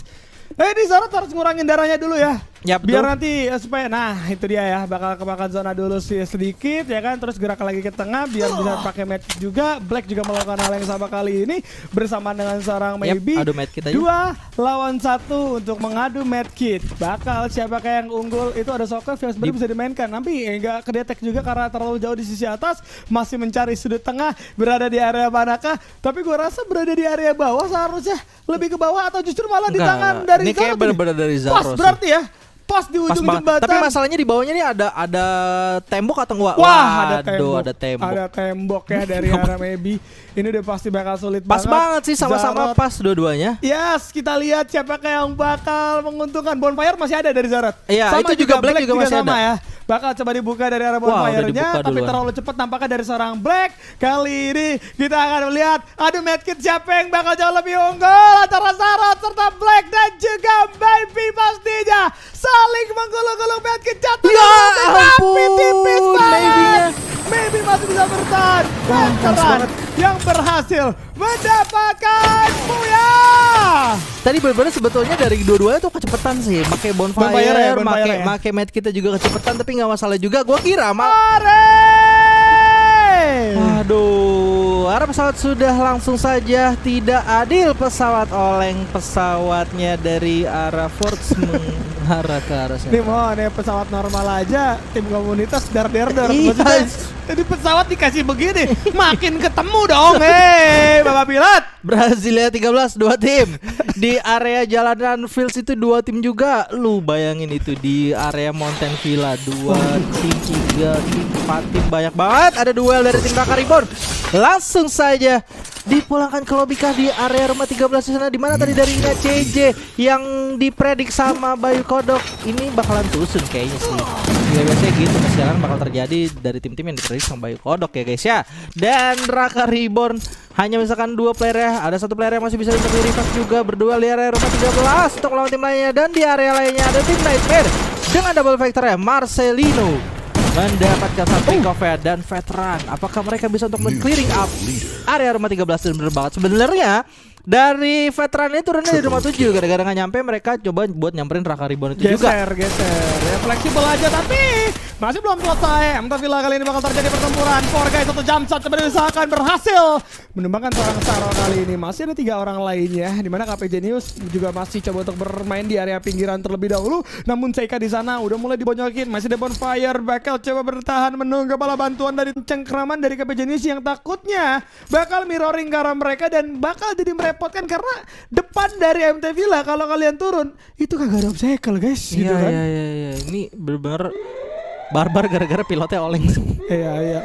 ini Zaro harus ngurangin darahnya dulu ya. Ya, betul. Biar nanti supaya itu dia ya, bakal kemakan zona dulu sedikit ya kan, terus gerak lagi ke tengah biar bisa pakai medkit juga. Black juga melakukan hal yang sama kali ini bersamaan dengan seorang Maybe. Adu medkit aja. 2 lawan 1 untuk mengadu medkit. Bakal siapakah yang unggul itu ada Sokov yang sebenarnya bisa dimainkan. Tapi enggak kedetek juga karena terlalu jauh di sisi atas, masih mencari sudut tengah berada di area manakah. Tapi gua rasa berada di area bawah seharusnya lebih ke bawah atau justru malah di tangan dari Zaro. Ini kayak bener-bener dari Zaro. Pas berarti ya. Pas di ujung jembatan. Tapi masalahnya di bawahnya nih ada tembok atau enggak? Wah, ada tembok. Ada tembok ya dari arah Maybe. Ini udah pasti bakal sulit pas banget sih, sama-sama pas dua-duanya. Yes, kita lihat siapakah yang bakal menguntungkan. Bonfire masih ada dari Zarot. Iya, itu juga Black juga masih sama ada ya. Bakal coba dibuka dari arah bonfire-nya, tapi terlalu cepat tampaknya dari seorang Black. Kali ini kita akan melihat adu medkit siapa yang bakal jauh lebih unggul antara Zarot serta Black dan juga Maybe pastinya saling menggulung-gulung medkit jatuh. Ya tapi tipis banget. Maybe masih bisa bertahan. Veteran yang berhasil mendapatkan Puya. Tadi benar-benar sebetulnya dari dua-duanya tuh kecepatan sih. Pakai bonfire, pakai medkit juga kecepatan, tapi nggak masalah juga. Gua kira aduh, arah pesawat sudah langsung saja tidak adil. Pesawat oleng pesawatnya dari arah Force mengarah ke arah sana. Nih mohon ya, pesawat normal aja tim komunitas dar. Jadi pesawat dikasih begini, makin ketemu dong. Bapak pilot. Brasilia 13 2 tim. Di area jalanan Fields itu 2 tim juga. Lu bayangin itu di area Mountain Villa 2 tim, 3 tim, 4 tim, banyak banget. Ada duel dari tim Raka Reborn. Langsung saja dipulangkan ke lobby kah di area rumah 13 di sana, di mana tadi dari Ina CJ yang dipredik sama Bayu Kodok ini bakalan tusun kayaknya sih. Ya biasanya gitu kesialan bakal terjadi dari tim-tim yang dipredik sama Bayu Kodok ya guys ya. Dan Raka Reborn hanya misalkan 2 player ya, ada 1 player yang masih bisa untuk revive juga, berduel di area rumah 13 untuk lawan tim lainnya. Dan di area lainnya ada tim Nightmare dengan double factor ya, Marcelino mendapatkan satu pick-off ya, dan veteran. Apakah mereka bisa untuk clearing up area rumah 13 dan bener banget sebenarnya. Dari veteran ini turunnya di rumah 7 gara-gara nggak nyampe, mereka coba buat nyamperin Raka Reborn itu juga. Geser ya, fleksibel aja tapi masih belum selesai. MT Villa kali ini bakal terjadi pertempuran. 4 guys, 1 jump shot coba diusahakan, berhasil menumbangkan seorang Zaro kali ini. Masih ada 3 orang lainnya, dimana KP Genius juga masih coba untuk bermain di area pinggiran terlebih dahulu. Namun Seika di sana udah mulai dibonyokin, masih ada bonfire. Bakal coba bertahan menunggu bala bantuan dari cengkraman dari KP Genius yang takutnya bakal mirroring ke arah mereka dan bakal jadi merepotkan karena depan dari MT Villa kalau kalian turun itu kagak ada obstacle guys. Iya, gitu kan. Iya. Ini bener-bener barbar gara-gara pilotnya oleng. Iya.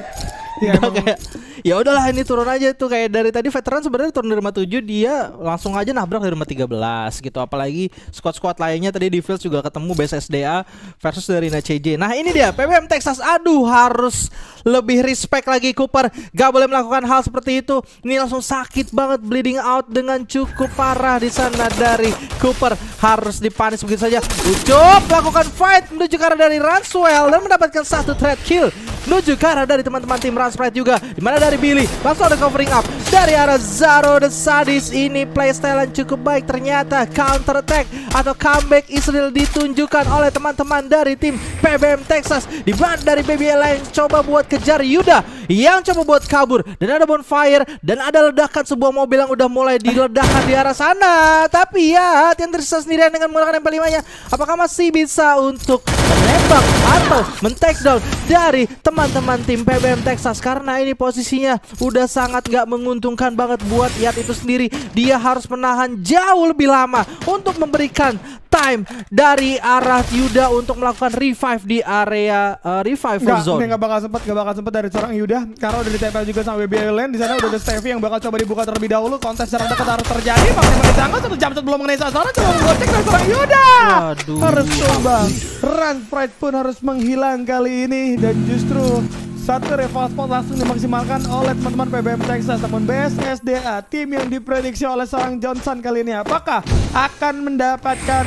Ya, kayak ya udahlah ini turun aja tuh, kayak dari tadi veteran sebenarnya turun dari rumah 7 dia langsung aja nabrak dari rumah 13 gitu. Apalagi squad-squad lainnya tadi di field juga ketemu BSSDA versus dari CJ. Nah ini dia PBM Texas, aduh harus lebih respect lagi Cooper, gak boleh melakukan hal seperti itu. Ini langsung sakit banget, bleeding out dengan cukup parah di sana dari Cooper, harus dipanis begitu saja. Ucup melakukan fight menuju ke arah dari Ranswell dan mendapatkan satu threat kill menuju ke arah dari teman-teman tim Ransprite juga, dimana dari Billy langsung ada covering up dari arah Zaro the Sadist. Ini playstyle yang cukup baik ternyata, counter attack atau comeback Israel ditunjukkan oleh teman-teman dari tim PBM Texas, di mana dari BBL yang coba buat kejar Yuda yang coba buat kabur, dan ada bonfire dan ada ledakan sebuah mobil yang udah mulai diledakkan di arah sana. Tapi ya yang tersisa sendirian dengan menggunakan MP5-nya, apakah masih bisa untuk menembak atau men-takedown dari teman-teman tim PBM Texas, karena ini posisinya udah sangat gak menguntungkan banget buat Yat itu sendiri. Dia harus menahan jauh lebih lama untuk memberikan time dari arah Yuda untuk melakukan revive di area revive zone. Gak bakal sempet dari seorang Yuda karena udah ditempel juga sama Baby Island. Di sana udah ada Stevie yang bakal coba dibuka terlebih dahulu. Kontes jarak dekat harus terjadi. Maksimal ditangkap 1 jam sebelum mengenai sasaran, coba menggocek dari seorang Yuda. Harus tumbang. Ransprite pun harus menghilang kali ini, dan justru satu revival spot langsung dimaksimalkan oleh teman-teman PBM Texas. Namun BSSDA, tim yang diprediksi oleh seorang Johnson kali ini, apakah akan mendapatkan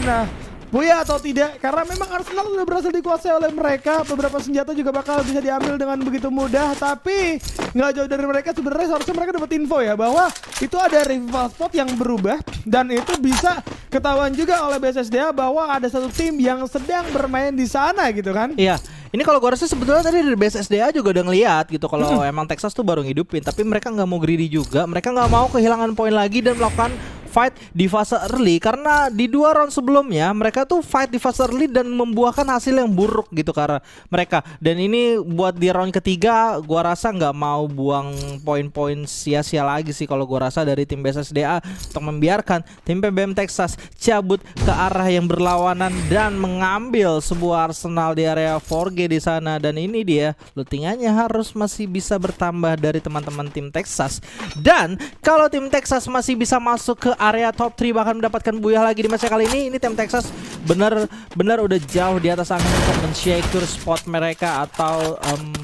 Buya atau tidak? Karena memang Arsenal sudah berhasil dikuasai oleh mereka. Beberapa senjata juga bakal bisa diambil dengan begitu mudah. Tapi nggak jauh dari mereka sebenarnya seharusnya mereka dapat info ya bahwa itu ada revival spot yang berubah, dan itu bisa ketahuan juga oleh BSSDA bahwa ada satu tim yang sedang bermain di sana gitu kan? Iya. Ini kalau gue rasa sebetulnya tadi dari BSSDA juga udah ngeliat gitu kalau emang Texas tuh baru ngidupin, tapi mereka nggak mau greedy juga, mereka nggak mau kehilangan poin lagi dan melakukan fight di fase early, karena di 2 round sebelumnya mereka tuh fight di fase early dan membuahkan hasil yang buruk gitu karena mereka. Dan ini buat di round ketiga gua rasa nggak mau buang poin-poin sia-sia lagi sih kalau gua rasa dari tim BSSDA untuk membiarkan tim PBM Texas cabut ke arah yang berlawanan dan mengambil sebuah arsenal di area 4G di sana. Dan ini dia lootingannya harus masih bisa bertambah dari teman-teman tim Texas, dan kalau tim Texas masih bisa masuk ke area top 3 bahkan mendapatkan buyah lagi di match kali ini tim Texas benar-benar udah jauh di atas angin untuk men-secure spot mereka atau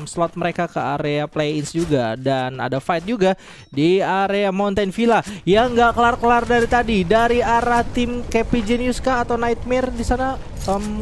slot mereka ke area play-ins juga. Dan ada fight juga di area Mountain Villa yang nggak kelar-kelar dari tadi, dari arah tim KP Genius kah atau Nightmare di sana.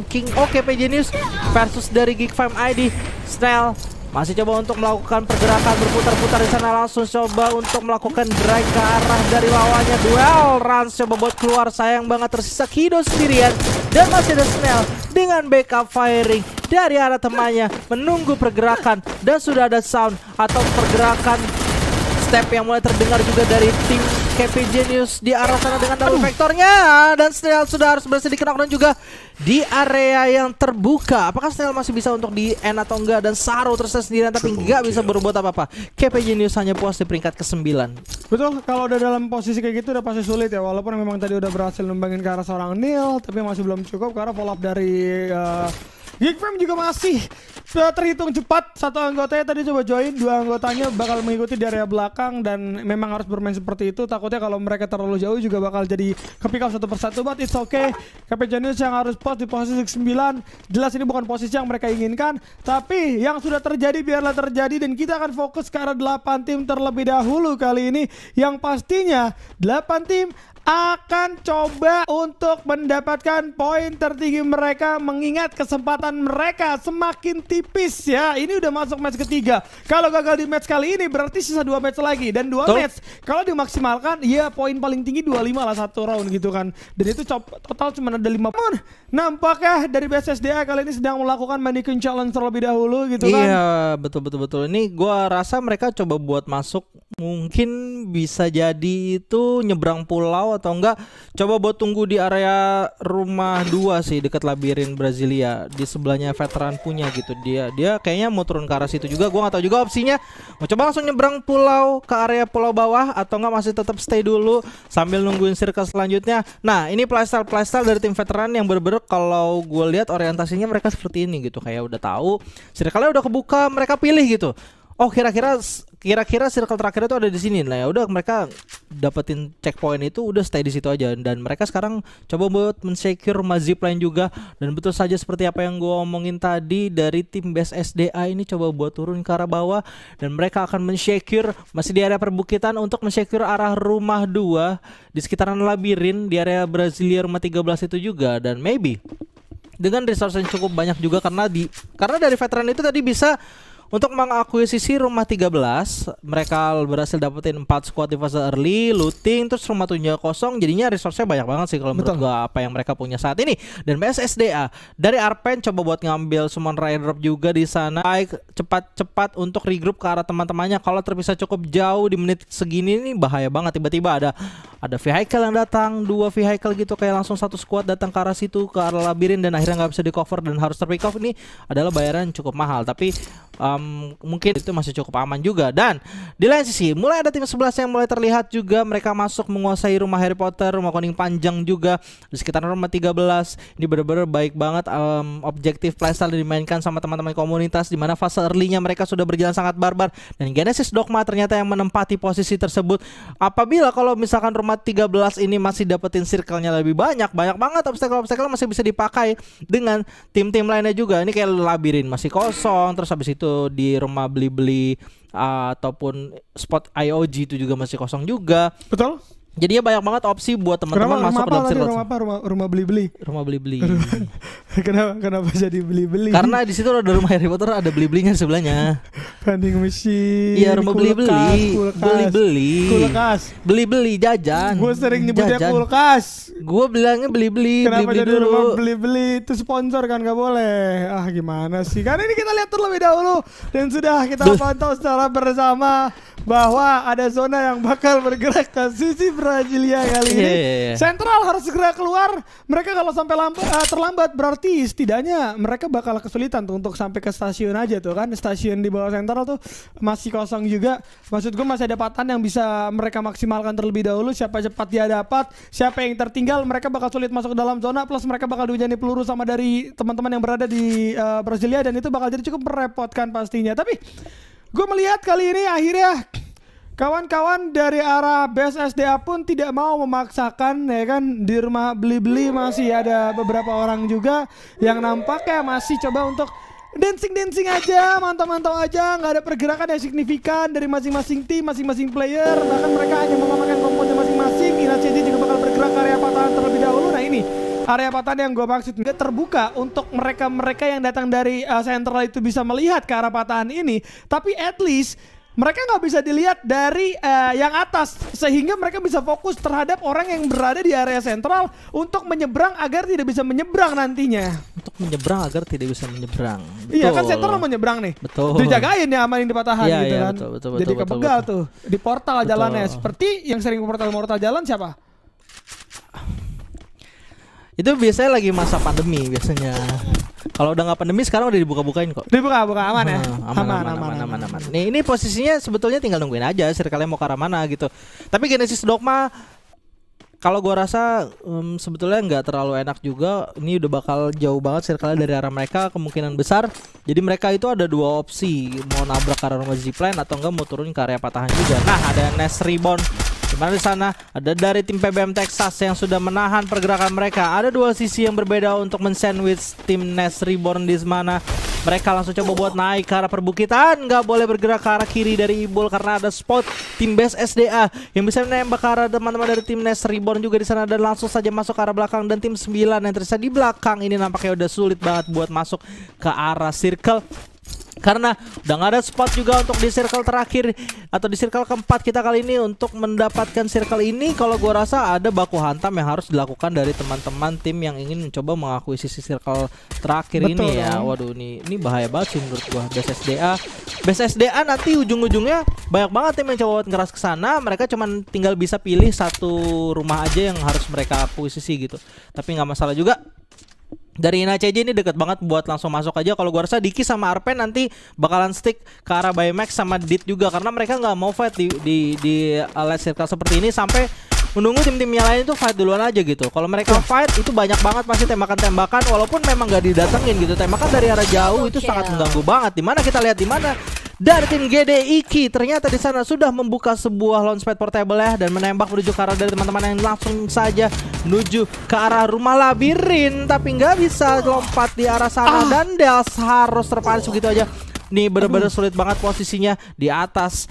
King KP Genius versus dari Geek Fam ID. Snell masih coba untuk melakukan pergerakan berputar-putar di sana, langsung coba untuk melakukan drag ke arah dari lawannya. Duel Rans coba buat keluar, sayang banget tersisa Kido sendirian, dan masih ada Snell dengan backup firing dari arah temannya menunggu pergerakan, dan sudah ada sound atau pergerakan step yang mulai terdengar juga dari tim KP Genius di arah sana dengan double vektornya, dan Snell sudah harus berhasil di-knockdown juga di area yang terbuka. Apakah Snell masih bisa untuk di end atau enggak, dan Saro tersisa sendirian tapi nggak bisa berbuat apa-apa. KP Genius hanya puas di peringkat ke-9. Betul, kalau udah dalam posisi kayak gitu udah pasti sulit ya, walaupun memang tadi udah berhasil numbangin ke arah seorang Neil, tapi masih belum cukup karena follow up dari Geek Fam juga masih terhitung cepat. Satu anggotanya tadi coba join, 2 anggotanya bakal mengikuti di area belakang, dan memang harus bermain seperti itu. Takutnya kalau mereka terlalu jauh juga bakal jadi kepick up satu persatu, but it's okay. KP Genius yang harus post di posisi 9. Jelas ini bukan posisi yang mereka inginkan, tapi yang sudah terjadi biarlah terjadi, dan kita akan fokus ke arah 8 tim terlebih dahulu kali ini, yang pastinya 8 tim akan coba untuk mendapatkan poin tertinggi mereka, mengingat kesempatan mereka semakin tipis ya. Ini udah masuk match ketiga. Kalau gagal di match kali ini berarti sisa 2 match lagi, dan 2 match kalau dimaksimalkan ya poin paling tinggi 25 lah 1 round gitu kan. Dan itu total cuma ada 5. Nampaknya dari BSSDA kali ini sedang melakukan mannequin challenge terlebih dahulu gitu kan. Iya, betul. Ini gua rasa mereka coba buat masuk, mungkin bisa jadi itu nyebrang pulau atau enggak coba buat tunggu di area rumah 2 sih dekat labirin Brasilia di sebelahnya veteran punya gitu. Dia kayaknya mau turun ke arah situ juga. Gua nggak tahu juga opsinya. Mau coba langsung nyebrang pulau ke area pulau bawah atau enggak masih tetap stay dulu sambil nungguin circle selanjutnya. Nah, ini playstyle dari tim veteran yang bener-bener kalau gue lihat orientasinya mereka seperti ini gitu. Kayak udah tahu circle-nya udah kebuka, mereka pilih gitu. Oh, kira-kira circle terakhir itu ada di sini. Nah, ya udah mereka dapetin checkpoint itu udah stay di situ aja, dan mereka sekarang coba buat men-secure rumah zipline juga. Dan betul saja seperti apa yang gue omongin tadi, dari tim base SDA ini coba buat turun ke arah bawah dan mereka akan men-secure masih di area perbukitan untuk men-secure arah rumah 2 di sekitaran labirin di area Brasilia rumah 13 itu juga. Dan maybe dengan resource yang cukup banyak juga karena dari veteran itu tadi bisa untuk mengakuisisi rumah 13, mereka berhasil dapetin 4 squad di fase early, looting, terus rumah 7 kosong. Jadinya resource-nya banyak banget sih kalau menurut gua apa yang mereka punya saat ini. Dan BSSDA dari Arpen coba buat ngambil summon rare drop juga di sana. Baik, cepat untuk regroup ke arah teman-temannya. Kalau terpisah cukup jauh di menit segini nih bahaya banget. Tiba-tiba ada vehicle yang datang, 2 vehicle gitu, kayak langsung 1 squad datang ke arah situ, ke arah labirin, dan akhirnya nggak bisa di cover dan harus terpick off. Ini adalah bayaran cukup mahal, tapi mungkin itu masih cukup aman juga. Dan di lain sisi mulai ada tim 11 yang mulai terlihat juga, mereka masuk menguasai rumah Harry Potter, rumah kuning panjang juga di sekitar rumah 13. Ini benar-benar baik banget objektif playstyle dimainkan sama teman-teman komunitas, di mana fase early-nya mereka sudah berjalan sangat barbar, dan Genesis Dogma ternyata yang menempati posisi tersebut. Apabila kalau misalkan rumah 13 ini masih dapetin circle-nya lebih banyak banget obstacle masih bisa dipakai dengan tim-tim lainnya juga. Ini kayak labirin masih kosong, terus habis itu di rumah beli-beli ataupun spot IOG itu juga masih kosong juga. Betul. Jadinya banyak banget opsi buat teman-teman masuk ke dalam circle. Rumah beli-beli. Rumah beli-beli. Kenapa jadi beli-beli? Karena di situ ada rumah Harry Potter, ada beli-belinya sebelahnya. Vending machine. Iya, rumah beli-beli. Kulkas. Beli-beli jajan. Gue sering nyebutnya kulkas. Gue bilangnya beli-beli. Kenapa beli-beli jadi dulu. rumah beli-beli? Itu sponsor kan, gak boleh. Gimana sih? Karena ini kita lihat terlebih dahulu dan sudah kita pantau secara bersama bahwa ada zona yang bakal bergerak ke sisi Brasilia kali ini. Central harus segera keluar. Mereka kalau sampai terlambat berarti setidaknya mereka bakal kesulitan tuh untuk sampai ke stasiun aja tuh kan. Stasiun di bawah Central tuh masih kosong juga. Maksud gue masih ada patan yang bisa mereka maksimalkan terlebih dahulu. Siapa cepat dia dapat, siapa yang tertinggal mereka bakal sulit masuk ke dalam zona. Plus mereka bakal dihujani peluru sama dari teman-teman yang berada di Brasilia, dan itu bakal jadi cukup merepotkan pastinya. Tapi gue melihat kali ini akhirnya kawan-kawan dari arah BSSDA pun tidak mau memaksakan, ya kan. Di rumah beli-beli masih ada beberapa orang juga yang nampaknya masih coba untuk dancing aja, mantau-mantau aja, nggak ada pergerakan yang signifikan dari masing-masing tim, masing-masing player. Bahkan mereka hanya mengamankan komponen masing-masing. Inaciaji juga bakal bergerak ke area patahan terlebih dahulu. Nah, ini area patahan yang gue maksud nggak terbuka untuk mereka yang datang dari Central itu bisa melihat ke arah patahan ini, tapi at least mereka nggak bisa dilihat dari yang atas, sehingga mereka bisa fokus terhadap orang yang berada di area Central untuk menyeberang agar tidak bisa menyeberang nantinya. Untuk menyeberang agar tidak bisa menyeberang. Iya kan, Central mau nyeberang nih. Betul. Dijagain ya amanin di patahan gitu kan. Betul, jadi kebegal tuh di portal jalannya. Seperti yang sering portal jalan siapa? Itu biasanya lagi masa pandemi biasanya. Kalau udah nggak pandemi sekarang udah dibuka-bukain kok. Dibuka aman ya. Aman. Ini posisinya sebetulnya tinggal nungguin aja circle-nya mau ke arah mana gitu. Tapi Genesis Dogma kalau gua rasa sebetulnya nggak terlalu enak juga. Ini udah bakal jauh banget circle-nya dari arah mereka kemungkinan besar. Jadi mereka itu ada 2 opsi, mau nabrak ke arah rumah zipline atau enggak mau turun ke area patahan juga. Nah, ada Nest Reborn. Dimana di sana ada dari tim PBM Texas yang sudah menahan pergerakan mereka. Ada 2 sisi yang berbeda untuk men-sandwich tim Nest Reborn di mana mereka langsung coba buat naik ke arah perbukitan. Nggak boleh bergerak ke arah kiri dari Ibul karena ada spot tim base SDA yang bisa menembak ke arah teman-teman dari tim Nest Reborn juga di sana, dan langsung saja masuk ke arah belakang. Dan tim 9 yang tersisa di belakang ini nampaknya udah sulit banget buat masuk ke arah circle. Karena udah gak ada spot juga untuk di circle terakhir atau di circle keempat kita kali ini. Untuk mendapatkan circle ini kalau gua rasa ada baku hantam yang harus dilakukan dari teman-teman tim yang ingin mencoba mengakuisisi circle terakhir. Betul, ini ya. Waduh, ini bahaya banget sih menurut gua. BSSDA nanti ujung-ujungnya banyak banget tim yang coba ngeras ke sana. Mereka cuman tinggal bisa pilih satu rumah aja yang harus mereka akuisisi gitu. Tapi nggak masalah juga. Dari INACJ ini deket banget buat langsung masuk aja. Kalau gua rasa Diki sama Arpen nanti bakalan stick ke arah Baymax sama Dit juga, karena mereka nggak mau fight di last circle seperti ini sampai menunggu tim-tim yang lain itu fight duluan aja gitu. Kalau mereka fight itu banyak banget pasti tembakan-tembakan, walaupun memang nggak didatengin gitu. Tembakan dari arah jauh itu sangat mengganggu banget. Dimana kita lihat dimana dari tim GDIK ternyata di sana sudah membuka sebuah launchpad portable ya, dan menembak menuju ke arah dari teman-teman yang langsung saja menuju ke arah rumah labirin, tapi nggak bisa lompat di arah sana dan Dels harus terpanis begitu aja. Nih bener-bener sulit banget posisinya di atas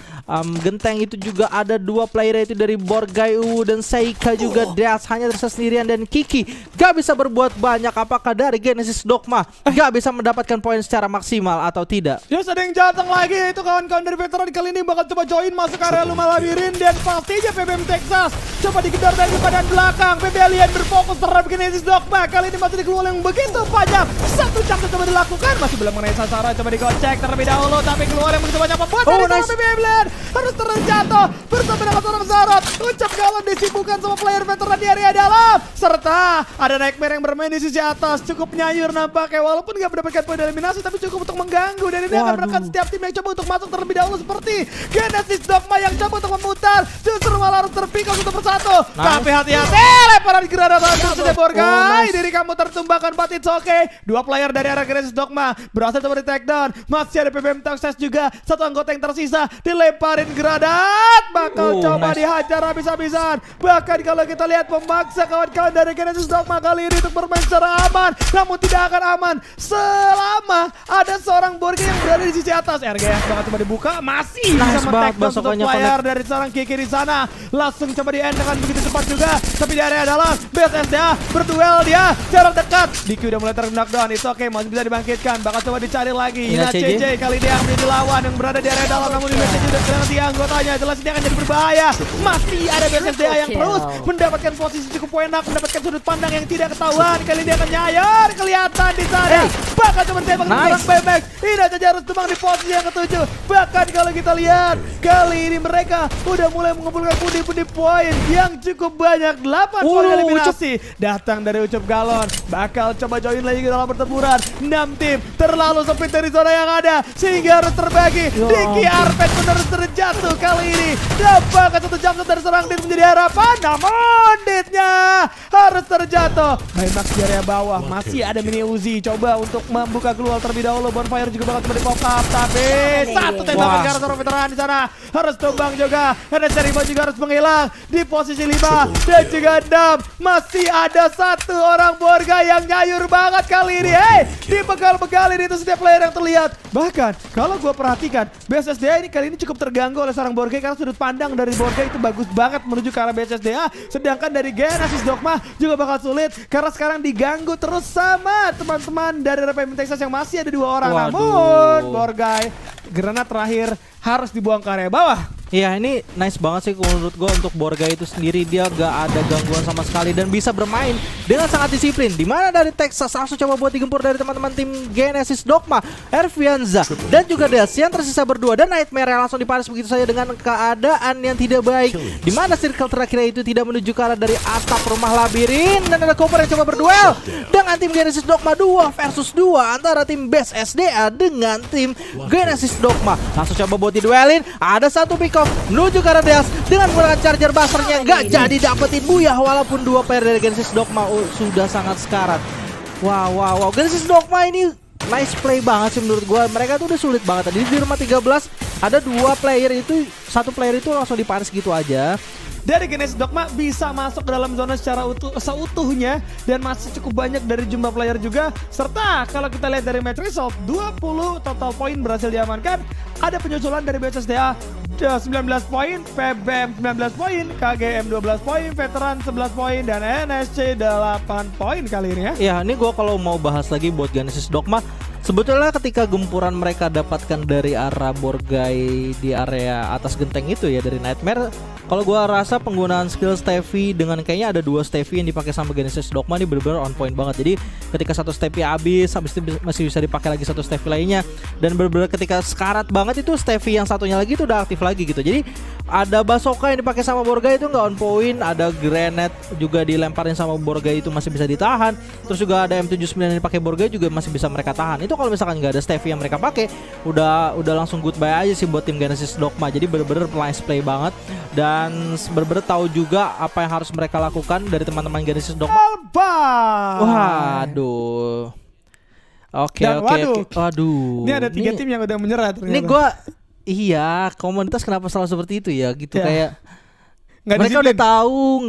genteng. Itu juga ada dua player, yaitu dari Borgayu dan Seika juga. Dels hanya tersisa sendirian dan Kiki gak bisa berbuat banyak. Apakah dari Genesis Dogma gak bisa mendapatkan poin secara maksimal atau tidak? Yes, ada yang datang lagi, itu kawan-kawan dari veteran kali ini bakal coba join masuk area rumah labirin. Dan pastinya PBM Texas coba dikejar dari badan belakang. PB Alien berfokus terhadap Genesis Dogma. Kali ini masih dikeluar yang begitu banyak. Satu jam coba dilakukan, masih belum mengenai sasaran. Coba digocek terlebih dahulu, tapi keluar yang begitu banyak membuat dari nice. PB Alien harus terjatuh bersama dengan seorang Zarot. Ucap Galon disibukkan sama player veteran di area dalam, serta ada Nightmare yang bermain di sisi atas. Cukup nyayur nampaknya, walaupun gak mendapatkan poin eliminasi, tapi cukup untuk mengganggu. Dan ini akan menekan setiap tim yang coba untuk masuk terlebih dahulu, seperti Genesis Dogma yang coba untuk memutar, justru malah harus terpikau satu persatu. Tapi hati-hati, lemparan granat langsung saja Borgai. Diri kamu tertumbangkan, but it's okay. Dua player dari arah Genesis Dogma berhasil coba di take down. Masih ada PBM Texas juga, satu anggota yang tersisa dilemparin granat, bakal coba dihajar habis-habisan. Bahkan kalau kita lihat memaksa kawan-kawan dari Genesis Dogma kali ini untuk bermain secara aman, namun tidak akan aman selama ada seorang Borgai yang berada di sisi atas. RGS bakal coba dibuka, masih bisa men-take down untuk player dari seorang Kiki di sana. Langsung coba di-end dengan begitu cepat juga, tapi di area dalam BSSDA berduel dia jarak dekat. Diki udah mulai ter-knockdown, itu oke, masih bisa dibangkitkan. Bakal coba dicari lagi INACJ kali ini yang menjadi lawan yang berada di area dalam, namun INACJ udah kehilangan 3 anggotanya. Jelas ini akan jadi berbahaya. Masih ada BSSDA yang terus mendapatkan posisi cukup enak, mendapatkan sudut pandang yang tidak ketahuan. Kali ini akan nyayar, kelihatan di sana. Bahkan coba ditembak seorang Baymax. INACJ harus tumbang di posisi yang ketujuh. Bahkan kalau kita lihat kali ini mereka udah mulai mengumpulkan pundi-pundi poin yang cukup banyak. 8 poin eliminasi datang dari Ucup Galon. Bakal coba join lagi ke dalam pertempuran. 6 tim terlalu sempit dari zona yang ada, sehingga harus terbagi. Diki Arpen pun harus terjatuh kali ini. Dapatkan satu jam dari serang Dit menjadi harapan, namun Ditnya harus terjatuh. Baymax di area bawah, masih ada Mini Uzi coba untuk membuka keluar terlebih dahulu. Bonfire juga bakal coba di pop up, tapi satu tembakan ke arah seorang veteran di sana harus tumbang juga. Ada Seribo juga harus menghilang di posisi 5 dan juga 6. Masih ada satu orang Borgai yang nyayur banget kali ini. Dibegal-begalin itu setiap player yang terlihat. Bahkan kalau gue perhatikan, BSSDA ini kali ini cukup terganggu oleh seorang Borgai, karena sudut pandang dari Borgai itu bagus banget menuju ke arah BSSDA. Sedangkan dari Genesis Dogma juga bakal sulit, karena sekarang diganggu terus sama teman-teman dari PBM Texas yang masih ada 2 orang. Namun Borgai, granat terakhir harus dibuang ke area bawah. Iya, ini nice banget sih menurut gue untuk Borgai itu sendiri. Dia gak ada gangguan sama sekali dan bisa bermain dengan sangat disiplin. Dimana dari Texas langsung coba buat digempur dari teman-teman tim Genesis Dogma, Ervianza dan juga Dels yang tersisa berdua, dan Nightmare yang langsung diparis begitu saja dengan keadaan yang tidak baik. Dimana circle terakhir itu tidak menuju ke arah dari atap rumah labirin, dan ada Cooper yang coba berduel dengan tim Genesis Dogma 2 versus 2 antara tim BSSDA dengan tim Genesis Dogma. Langsung coba buat diduelin, ada satu pick menuju ke arah Dels dengan menggunakan charger busternya, nggak jadi dapetin Buyah, walaupun 2 player dari Genesis Dogma sudah sangat sekarat. Wow, Genesis Dogma ini nice play banget sih menurut gue. Mereka tuh udah sulit banget tadi di rumah 13, ada 2 player itu, 1 player itu langsung diparis gitu aja. Dari Genesis Dogma bisa masuk ke dalam zona secara seutuhnya, dan masih cukup banyak dari jumlah player juga. Serta kalau kita lihat dari match result, 20 total poin berhasil diamankan. Ada penyusulan dari BSSDA 19 poin, PBM 19 poin, KGM 12 poin, Veteran 11 poin, dan NSC 8 poin kali ini ya. Ya, ini gue kalau mau bahas lagi buat Genesis Dogma, Sebetulnya ketika gempuran mereka dapatkan dari arah Borgai di area atas genteng itu ya dari Nightmare, kalau gua rasa penggunaan skill Steffi dengan kayaknya ada 2 Steffi yang dipakai sama Genesis Dogma ini benar-benar on point banget. Jadi ketika satu Steffi habis itu masih bisa dipakai lagi satu Steffi lainnya, dan benar-benar ketika sekarat banget itu Steffi yang satunya lagi itu udah aktif lagi gitu. Jadi ada Bazooka yang dipakai sama Borgai itu nggak on point, ada grenade juga dilemparin sama Borgai itu masih bisa ditahan, terus juga ada M79 yang dipakai Borgai juga masih bisa mereka tahan. Itu kalau misalkan nggak ada Steffi yang mereka pakai, udah langsung goodbye aja sih buat tim Genesis Dogma. Jadi bener-bener nice play banget, dan bener-bener tahu juga apa yang harus mereka lakukan dari teman-teman Genesis Dogma. Waduh. Oke. Waduh. Ini ada 3 tim yang udah menyerah ternyata. Ini iya, komunitas kenapa selalu seperti itu ya gitu kayak mereka udah tahu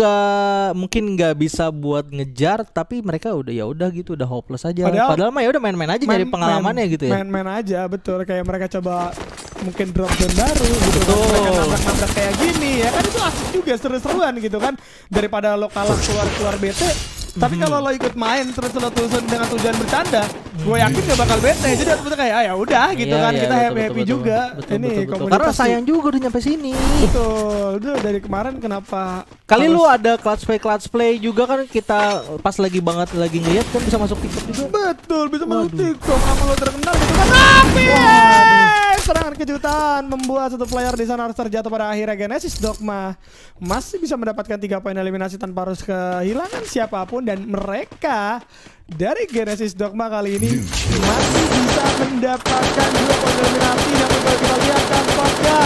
mungkin nggak bisa buat ngejar, tapi mereka udah gitu udah hopeless aja. Padahal mah ya udah main-main aja nyari pengalamannya gitu ya. Main-main aja, betul. Kayak mereka coba mungkin drop zone baru gitu kan. Mereka nabrak-nabrak kayak gini ya kan, itu asik juga, seru-seruan gitu kan, daripada lo kalah keluar bete. Tapi kalau lo ikut main terus lo tulisan dengan tujuan bercanda, gue yakin gak bakal bete. Jadi betul kayak ya udah gitu kan, kita happy juga. Ini komunitas karena sayang juga udah nyampe sini. Betul. Udah dari kemarin kenapa kali lu ada clutch play juga kan, kita pas lagi ngeliat kan bisa masuk TikTok juga. Betul, bisa masuk TikTok. Nama lo terkenal gitu kan. Tapi serangan kejutan membuat satu player di sana harus terjatuh pada akhirnya. Genesis Dogma masih bisa mendapatkan 3 poin eliminasi tanpa harus kehilangan siapapun, dan mereka dari Genesis Dogma kali ini masih bisa mendapatkan 2 poin eliminasi. Namun kalau kita lihat tampaknya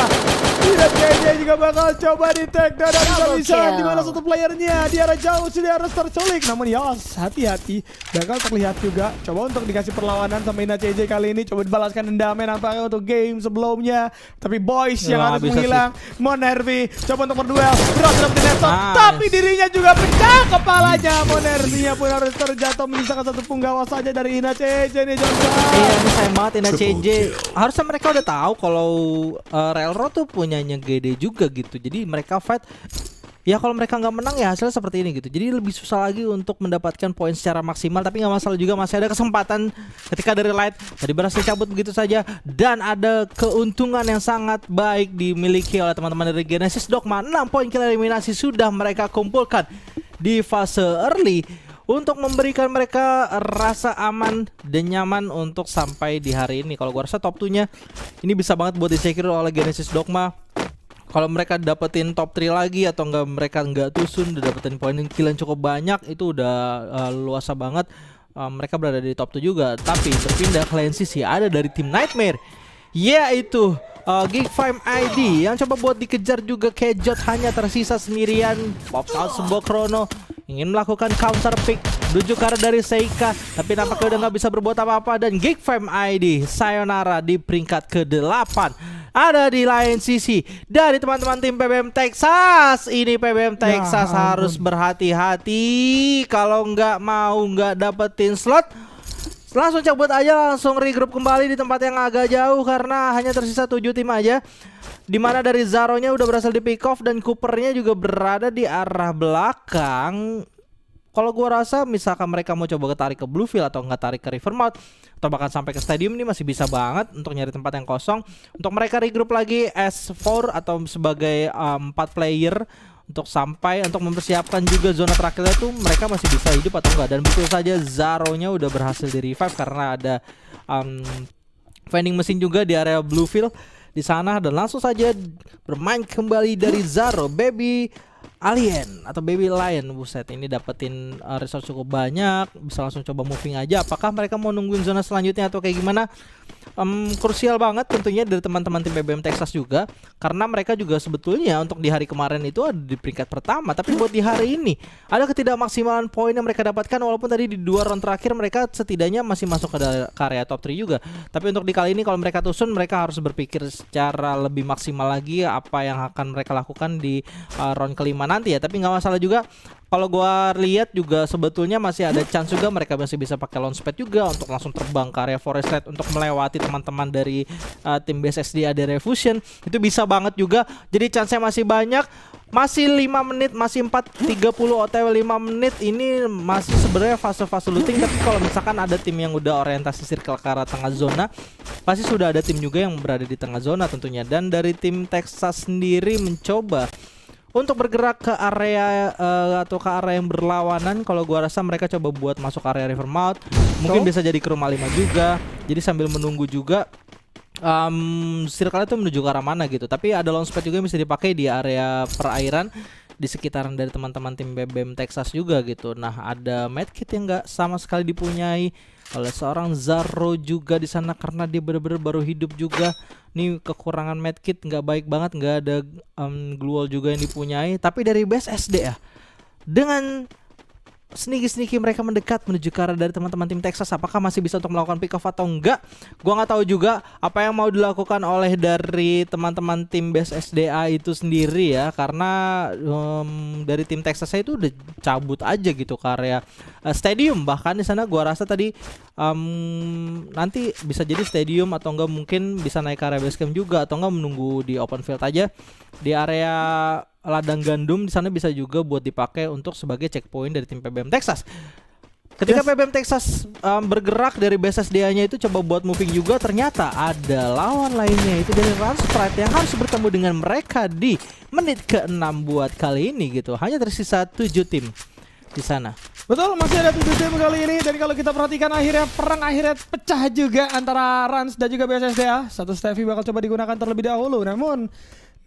tidak KJ juga bakal coba di take down dan bisa di mana satu playernya di arah jauh sudah harus terculik. Namun Yos hati-hati, bakal terlihat juga coba untuk dikasih perlawanan sama Ina CJ kali ini, coba dibalaskan dendamnya nampaknya untuk game sebelumnya. Tapi Boys yang harus menghilang. Monervi coba untuk berduel, drop di netop, tapi dirinya juga pecah kepalanya. Monervinya pun harus terjatuh, menyisakan satu punggawa saja dari Ina CJ nih, Johnson. Iya, ini sayang banget Ina CJ. Harusnya mereka udah tahu kalau Railroad tuh punyanya GD juga gitu. Jadi mereka fight. Ya kalau mereka nggak menang ya hasilnya seperti ini gitu. Jadi lebih susah lagi untuk mendapatkan poin secara maksimal. Tapi nggak masalah juga, masih ada kesempatan ketika dari Light tadi berhasil cabut begitu saja. Dan ada keuntungan yang sangat baik dimiliki oleh teman-teman dari Genesis Dogma. 6 poin kill eliminasi sudah mereka kumpulkan di fase early, untuk memberikan mereka rasa aman dan nyaman untuk sampai di hari ini. Kalau gua rasa top 2-nya ini bisa banget buat disecure oleh Genesis Dogma. Kalau mereka dapetin top 3 lagi atau mereka nggak tusun, udah dapetin poin kill yang cukup banyak, itu udah luasa banget. Mereka berada di top 2 juga. Tapi berpindah ke lane sisi ada dari tim Nightmare, yaitu Geek5 ID yang coba buat dikejar juga. Kejot hanya tersisa sendirian. Pops out sebuah Chrono, ingin melakukan counter pick menuju ke arah dari Seika, tapi nampaknya udah nggak bisa berbuat apa-apa. Dan Geek5 ID sayonara di peringkat ke-8 ada di lain sisi dari teman-teman tim PBM Texas. Ini PBM Texas harus berhati-hati kalau nggak dapetin slot. Langsung cabut aja, langsung regroup kembali di tempat yang agak jauh karena hanya tersisa 7 tim aja. Dimana dari Zaro-nya udah berhasil di pick off dan Cooper-nya juga berada di arah belakang. Kalau gua rasa misalkan mereka mau coba tarik ke Bluefield atau nggak tarik ke Rivermouth atau bahkan sampai ke stadium, ini masih bisa banget untuk nyari tempat yang kosong untuk mereka regroup lagi S4 atau sebagai 4 player untuk sampai untuk mempersiapkan juga zona terakhirnya tuh mereka masih bisa hidup atau enggak. Dan betul saja Zaro-nya udah berhasil di revive karena ada vending mesin juga di area Bluefield di sana, dan langsung saja bermain kembali dari Zaro. Baby Alien atau Baby Lion, buset, ini dapetin resource cukup banyak, bisa langsung coba moving aja. Apakah mereka mau nungguin zona selanjutnya atau kayak gimana? Krusial banget tentunya dari teman-teman tim BBM Texas juga, karena mereka juga sebetulnya untuk di hari kemarin itu ada di peringkat pertama, tapi buat di hari ini ada ketidakmaksimalan poin yang mereka dapatkan, walaupun tadi di 2 round terakhir mereka setidaknya masih masuk ke area top 3 juga. Tapi untuk di kali ini kalau mereka tusun, mereka harus berpikir secara lebih maksimal lagi apa yang akan mereka lakukan di round kelima nanti ya. Tapi nggak masalah juga. Kalau gua lihat juga sebetulnya masih ada chance juga mereka masih bisa pakai launchpad juga untuk langsung terbang ke area Forest Red untuk melewati teman-teman dari tim BSSD ada Refusion. Itu bisa banget juga. Jadi chance-nya masih banyak. Masih 5 menit, masih 4.30 OTW 5 menit. Ini masih sebenarnya fase-fase looting. Tapi kalau misalkan ada tim yang udah orientasi circle ke arah tengah zona, pasti sudah ada tim juga yang berada di tengah zona tentunya. Dan dari tim Texas sendiri mencoba untuk bergerak ke area atau ke area yang berlawanan. Kalau gua rasa mereka coba buat masuk area Rivermouth. Mungkin bisa jadi ke rumah 5 juga. Jadi sambil menunggu juga circle itu menuju ke arah mana gitu. Tapi ada launchpad juga yang bisa dipakai di area perairan di sekitaran dari teman-teman tim BBM Texas juga gitu. Nah, ada medkit yang nggak sama sekali dipunyai oleh seorang Zaro juga di sana karena dia benar-benar baru hidup juga. Nih kekurangan medkit nggak baik banget, nggak ada glue wall juga yang dipunyai. Tapi dari base SD ya, dengan sneaky mereka mendekat menuju ke arah dari teman-teman tim Texas. Apakah masih bisa untuk melakukan pick off atau enggak? Gua nggak tahu juga apa yang mau dilakukan oleh dari teman-teman tim base SDA itu sendiri ya, karena dari tim Texas itu udah cabut aja gitu ke area stadium. Bahkan di sana gua rasa tadi nanti bisa jadi stadium atau enggak mungkin bisa naik ke area base camp juga, atau enggak menunggu di open field aja di area ladang gandum. Di sana bisa juga buat dipakai untuk sebagai checkpoint dari tim PBM Texas. Ketika PBM Texas bergerak dari base SDA-nya itu coba buat moving juga, ternyata ada lawan lainnya itu dari Run Sprite yang harus bertemu dengan mereka di menit ke-6 buat kali ini gitu. Hanya tersisa 7 tim di sana. Betul, masih ada 7 tim kali ini. Dan kalau kita perhatikan perang akhirnya pecah juga antara Rans dan juga BSSDA. Satu Steffi bakal coba digunakan terlebih dahulu, namun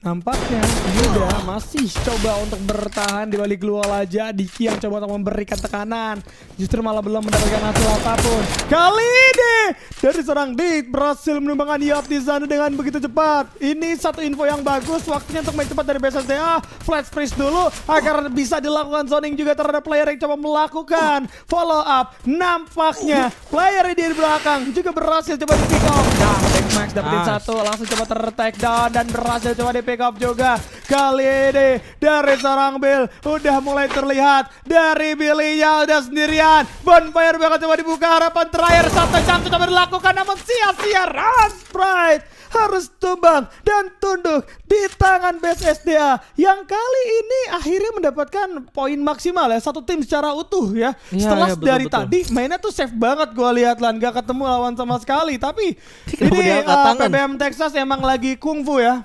nampaknya Yuda masih coba untuk bertahan di balik glue wall aja. Diki yang coba untuk memberikan tekanan, justru malah belum mendapatkan hasil apapun. Kali ini dari seorang Dit berhasil menumbangkan Yop di sana dengan begitu cepat. Ini satu info yang bagus, waktunya untuk main cepat dari BSSDA. Flash freeze dulu agar bisa dilakukan zoning juga terhadap player yang coba melakukan follow up. Nampaknya player di belakang juga berhasil coba di pick off. Nah, Max dapetin satu, langsung coba ter-take down dan berhasil coba di pick up juga. Kali ini dari seorang Bill udah mulai terlihat. Dari Billy-nya udah sendirian. Bonfire bakal coba dibuka, harapan terakhir satu jam coba dilakukan, namun sia-sia. Run Sprite harus tumbang dan tunduk di tangan base SDA yang kali ini akhirnya mendapatkan poin maksimal ya, satu tim secara utuh ya. Setelah betul, dari tadi mainnya tuh safe banget gua lihat lan, gak ketemu lawan sama sekali. Tapi ini PBM Texas emang lagi kungfu ya.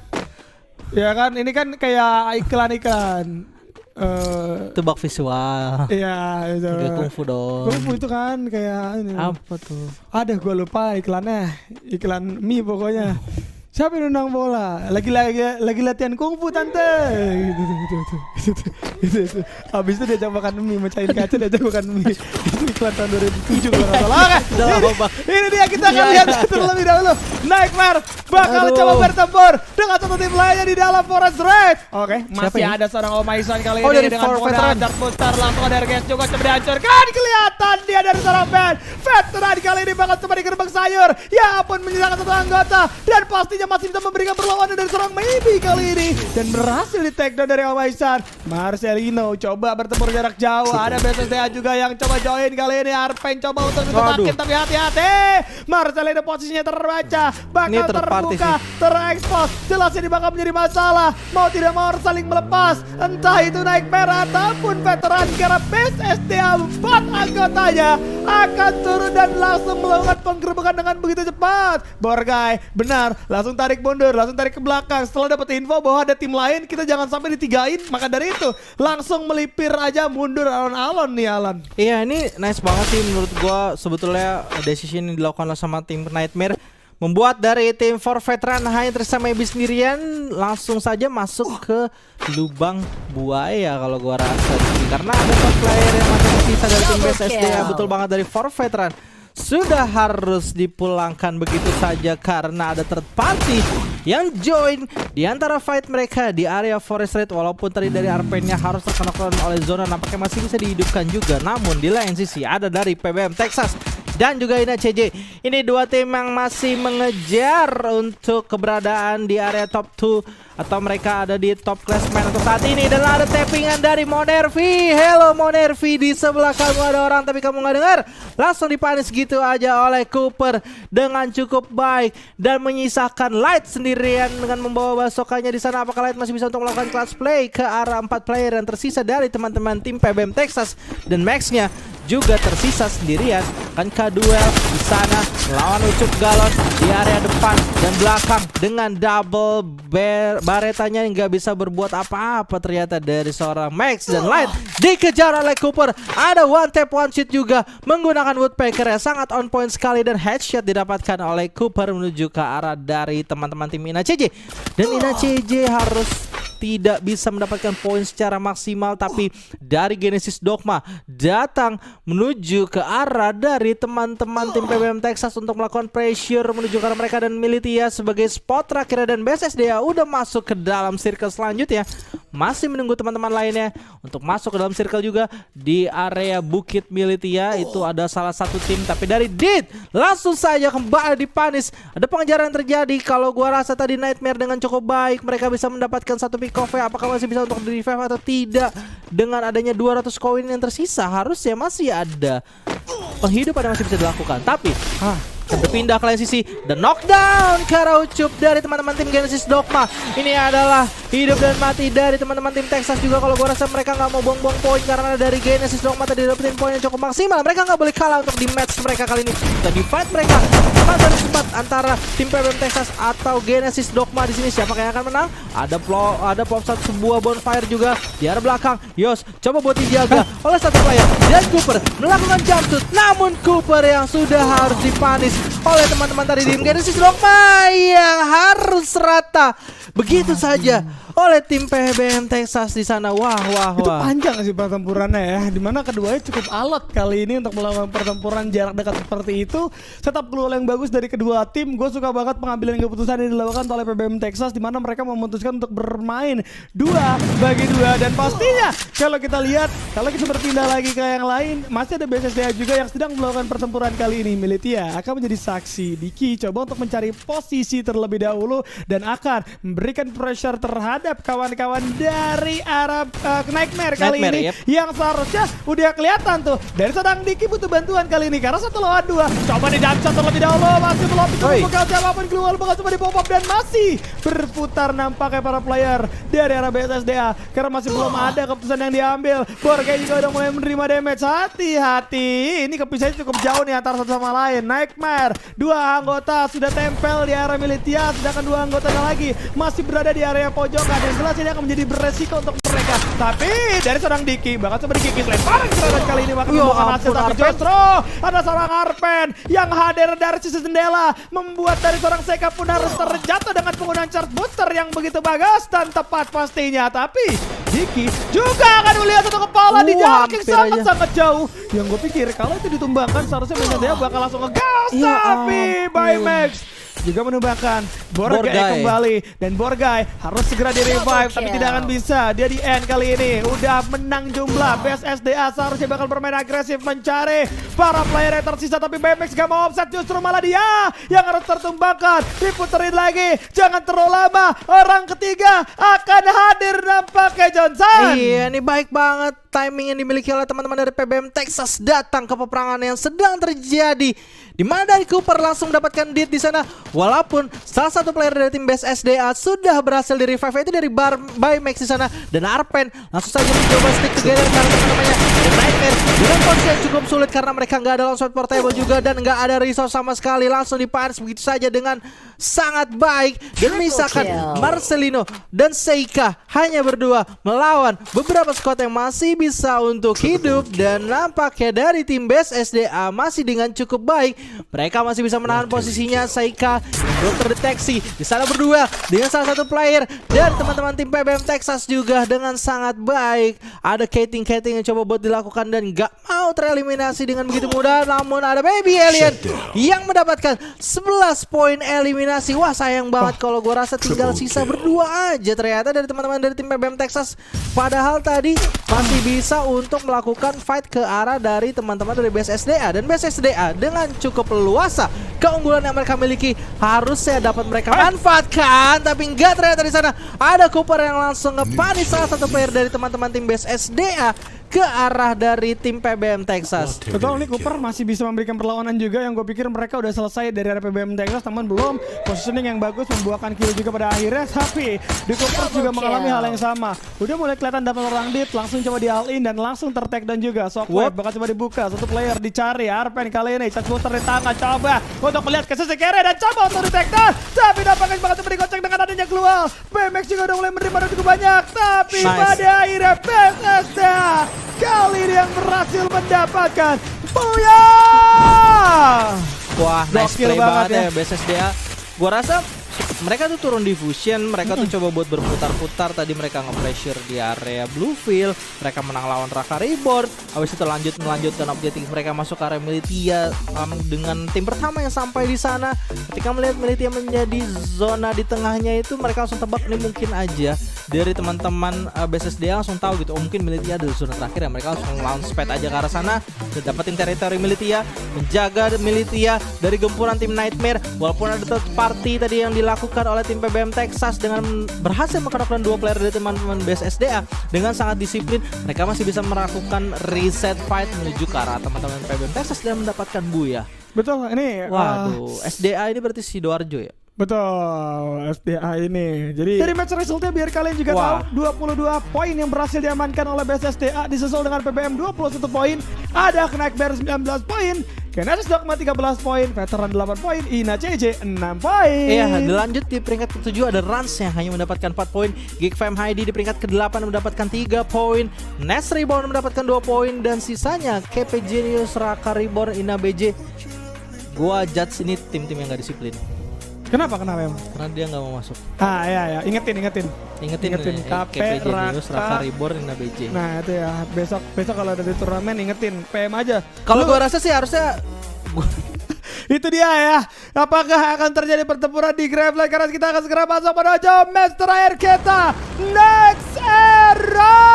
Ya kan, ini kan kayak iklan-iklan tebak visual. Iya, itu. Gak kungfu dong. Kungfu itu kan kayak ini. Apa tuh? Ada, gua lupa iklannya. Iklan mie pokoknya. Siapa yang nendang bola? Lagi latihan kungfu tante. Gitu. Habis itu diajak makan mie, mecahin kaca diajak makan mie. Itu iklan tahun 2007 kalau nggak salah. Ini dia, kita akan lihat terlebih dahulu. Nightmare bakal coba bertempur dengan satu tim lainnya di dalam Forest Raid. Oke, masih ada seorang Omaisan kali ini dengan menggunakan Dark Booster. Langsung ada RGS juga coba dihancurkan. Kelihatan dia dari seorang veteran kali ini bakal coba digerebek sayur. Ya ampun, menyerang satu anggota dan pastinya masih bisa memberikan perlawanan dari seorang Maybe kali ini dan berhasil di take down dari Omaisan. Marcelino coba bertempur jarak jauh. Ada BSSDA juga yang coba join kali ini. Arpen coba untuk ditekan, tapi hati-hati. Marcelino posisinya terbaca, bakal terbuka, terekspos. Jelas ini bakal menjadi masalah. Mau tidak mau harus saling melepas. Entah itu Nightmare ataupun veteran, karena BSSDA 4 anggotanya akan turun dan langsung melakukan penggerebekan dengan begitu cepat. Borgai benar, langsung tarik mundur, langsung tarik ke belakang. Setelah dapat info bahwa ada tim lain, kita jangan sampai ditigain. Maka dari itu langsung melipir aja mundur alon-alon nih Alan. Iya, ini nice banget sih menurut gua. Sebetulnya decision yang dilakukan sama tim Nightmare membuat dari tim For Veteran hanya tersisa Maybe sendirian langsung saja masuk ke lubang buaya kalau gua rasa. Karena ada top player yang masih tersisa dari tim BSSDA. Betul banget, dari For Veteran sudah harus dipulangkan begitu saja karena ada third party yang join di antara fight mereka di area Forest Raid. Walaupun tadi dari Arpennya harus terkena oleh zona, nampaknya masih bisa dihidupkan juga. Namun di lain sisi ada dari PBM Texas dan juga Ina CJ. Ini dua tim yang masih mengejar untuk keberadaan di area top 2 atau mereka ada di top classman untuk saat ini. Dan ada tappingan dari Monervi. Hello Monervi, di sebelah kamu ada orang tapi kamu nggak dengar. Langsung dipanis gitu aja oleh Cooper dengan cukup baik dan menyisakan Light sendirian dengan membawa basokannya di sana. Apakah Light masih bisa untuk melakukan clutch play ke arah 4 player yang tersisa dari teman-teman tim PBM Texas, dan Max-nya juga tersisa sendirian. Kan K-Duel di sana lawan Ucup Galon di area depan dan belakang dengan double baretanya yang nggak bisa berbuat apa-apa ternyata dari seorang Max, dan Light dikejar oleh Cooper. Ada one tap one shoot juga menggunakan Woodpecker yang sangat on point sekali, dan headshot didapatkan oleh Cooper menuju ke arah dari teman-teman tim Ina CJ. Dan Ina CJ harus tidak bisa mendapatkan poin secara maksimal, tapi dari Genesis Dogma datang menuju ke arah dari teman-teman tim PBM Texas untuk melakukan pressure menuju ke arah mereka, dan Militia sebagai spot terakhir dan BSSDA udah masuk ke dalam circle selanjutnya. Masih menunggu teman-teman lainnya untuk masuk ke dalam circle juga di area Bukit Militia. Itu ada salah satu tim, tapi dari Did langsung saja kembali dipanis. Ada pengejaran terjadi. Kalau gua rasa tadi Nightmare dengan cukup baik mereka bisa mendapatkan satu pick off. Apakah masih bisa untuk di revive atau tidak? Dengan adanya 200 koin yang tersisa, harusnya masih ada penghidupan yang masih bisa dilakukan. Tapi berpindah ke lain sisi dan knockdown ke arah Ucup dari teman-teman tim Genesis Dogma. Ini adalah hidup dan mati dari teman-teman tim Texas juga. Kalau gue rasa mereka nggak mau buang-buang poin karena dari Genesis Dogma tadi dapetin poin yang cukup maksimal. Mereka nggak boleh kalah untuk di match mereka kali ini. Dan di fight mereka pada sempat antara tim PBM Texas atau Genesis Dogma di sini, siapa yang akan menang? Ada pop shot, sebuah bonfire juga di arah belakang. Yos coba buat dijaga oleh satu player, dan Cooper melakukan jump shoot. Namun Cooper yang sudah harus dipanis oleh teman-teman tadi tim Genesis Dogma yang harus rata begitu saja oleh tim PBM Texas di sana. Wah. Itu panjang sih pertempurannya ya, dimana keduanya cukup alot kali ini untuk melakukan pertempuran jarak dekat seperti itu. Setup keluar yang bagus dari kedua tim. Gue suka banget pengambilan keputusan yang dilakukan oleh PBM Texas, dimana mereka memutuskan untuk bermain 2 bagi 2. Dan pastinya kalau kita lihat, kalau kita berpindah lagi ke yang lain, masih ada BSSDA juga yang sedang melakukan pertempuran kali ini. Militia akan menjadi saksi. Diki coba untuk mencari posisi terlebih dahulu dan akan memberikan pressure terhadap kawan-kawan dari arah Nightmare kali ini, yang seharusnya udah kelihatan tuh dari sedang Diki butuh bantuan kali ini karena 1 lawan 2. Coba di jump shot terlebih dahulu, masih belum bisa membuka siapapun keluar, bakal coba di pop up dan masih berputar nampaknya para player dari arah BSSDA karena masih belum ada keputusan yang diambil. Borgay juga udah mulai menerima damage. Hati-hati, ini kepisahnya cukup jauh nih antara satu sama lain. Nightmare 2 anggota sudah tempel di area Militia, sedangkan 2 anggotanya lagi masih berada di area pojokan, dan jelas ini akan menjadi beresiko untuk mereka. Tapi dari seorang Diki bakal coba dikikis lemparan serangan kali ini bakal membuahkan hasil, tapi justru ada seorang Arpen yang hadir dari sisi jendela membuat dari seorang Seika pun harus terjatuh dengan penggunaan charge booster yang begitu bagus dan tepat pastinya. Tapi Diki juga akan melihat satu kepala di jarak yang sangat-sangat jauh, yang gue pikir kalau itu ditumbangkan seharusnya dia bakal langsung ngegas. Tapi by Max juga menumbangkan Borgay kembali, dan Borgay harus segera di revive tapi tidak akan bisa. Dia di end kali ini udah menang jumlah. BSSDA seharusnya bakal bermain agresif mencari para player yang tersisa, tapi BMX gak mau offset, justru malah dia yang harus tertumbangkan. Diputerin lagi, jangan terlalu lama, orang ketiga akan hadir nampaknya Johnson. Iya, ini baik banget timing yang dimiliki oleh teman-teman dari PBM Texas datang ke peperangan yang sedang terjadi, di mana dari Cooper langsung mendapatkan dead di sana. Walaupun salah satu player dari tim BSSDA sudah berhasil di revive, itu dari by Max di sana, dan Arpen langsung saja mencoba stick together karena namanya The Nightmare dengan kondisi yang cukup sulit karena mereka nggak ada launchpad portable juga dan nggak ada resource sama sekali. Langsung dipanis begitu saja dengan sangat baik, dan misalkan Marcelino dan Seika hanya berdua melawan beberapa squad yang masih bisa untuk hidup, dan nampaknya dari tim BSSDA masih dengan cukup baik. Mereka masih bisa menahan posisinya. Seika belum terdeteksi di sana berdua dengan salah satu player, dan teman-teman tim PBM Texas juga dengan sangat baik. Ada cating yang coba buat dilakukan dan gak mau mau tereliminasi dengan begitu mudah. Namun ada Baby Alien yang mendapatkan 11 poin eliminasi. Wah, sayang banget kalau gue rasa tinggal sisa berdua aja ternyata dari teman-teman dari tim PBM Texas. Padahal tadi masih bisa untuk melakukan fight ke arah dari teman-teman dari BSSDA. Dan BSSDA dengan cukup leluasa keunggulan yang mereka miliki harusnya dapat mereka manfaatkan. Tapi enggak, ternyata di sana ada Cooper yang langsung ngepanis salah satu player dari teman-teman tim BSSDA ke arah dari tim PBM Texas. Betul, nih Cooper masih bisa memberikan perlawanan juga. Yang gue pikir mereka udah selesai dari area PBM Texas, namun belum. Positioning yang bagus membuahkan kill juga pada akhirnya. Tapi di Cooper juga mengalami hal yang sama. Udah mulai kelihatan dapat orang deep, langsung coba di all in dan langsung tertake down juga. Shockwave bakal coba dibuka, satu player dicari. Arpen kali ini charge booster di tangan, coba untuk melihat ke sisi kiri dan coba untuk di take down. Tapi dapatkan bakal coba digocek dengan adanya keluar. BMX juga udah mulai menerima cukup banyak. Tapi pada akhirnya BSSDA kali ini yang berhasil mendapatkan Booyah. Wah, nice play banget ya BSSDA. Gua rasa mereka tuh turun diffusion, mereka tuh coba buat berputar-putar. Tadi mereka nge-pressure di area Bluefield, mereka menang lawan Raka Reborn. Habis itu melanjutkan objektif mereka masuk ke area Militia dengan tim pertama yang sampai di sana. Ketika melihat Militia menjadi zona di tengahnya itu, mereka langsung tebak nih mungkin aja dari teman-teman BSSDA langsung tahu gitu. Oh, mungkin Militia ada di zona terakhir ya, mereka langsung launchpad aja ke arah sana dan dapetin teritori Militia, menjaga Militia dari gempuran tim Nightmare. Walaupun ada third party tadi yang dilakukan oleh tim PBM Texas dengan berhasil mengenakan 2 player dari teman-teman BSSDA dengan sangat disiplin, mereka masih bisa melakukan reset fight menuju ke arah teman-teman PBM Texas dan mendapatkan Booyah. Betul, ini waduh, SDA ini berarti Sidoarjo ya? Betul, SDA ini. Jadi dari match resultnya biar kalian juga tahu, 22 poin yang berhasil diamankan oleh BSSDA disusul dengan PBM 21 poin, ada Nightmare 19 poin, Genesis Dogma 13 poin, Veteran 8 poin, Ina CJ 6 poin. Iya, dilanjut di peringkat ke-7 ada Rans yang hanya mendapatkan 4 poin, Geek Fam Heidi di peringkat ke-8 mendapatkan 3 poin, Nest Reborn mendapatkan 2 poin, dan sisanya KP Genius, Raka Reborn, Ina BJ. Gua judge ini tim-tim yang gak disiplin. Kenapa emang? Karena dia nggak mau masuk. Iya, ingetin KP Genius, Raka Reborn, Ina BJ. Nah itu ya, besok kalau ada di turnamen ingetin PM aja. Kalau gua rasa sih harusnya itu dia ya. Apakah akan terjadi pertempuran di Grave Light? Karena kita akan segera masuk menuju match terakhir kita, Next Era.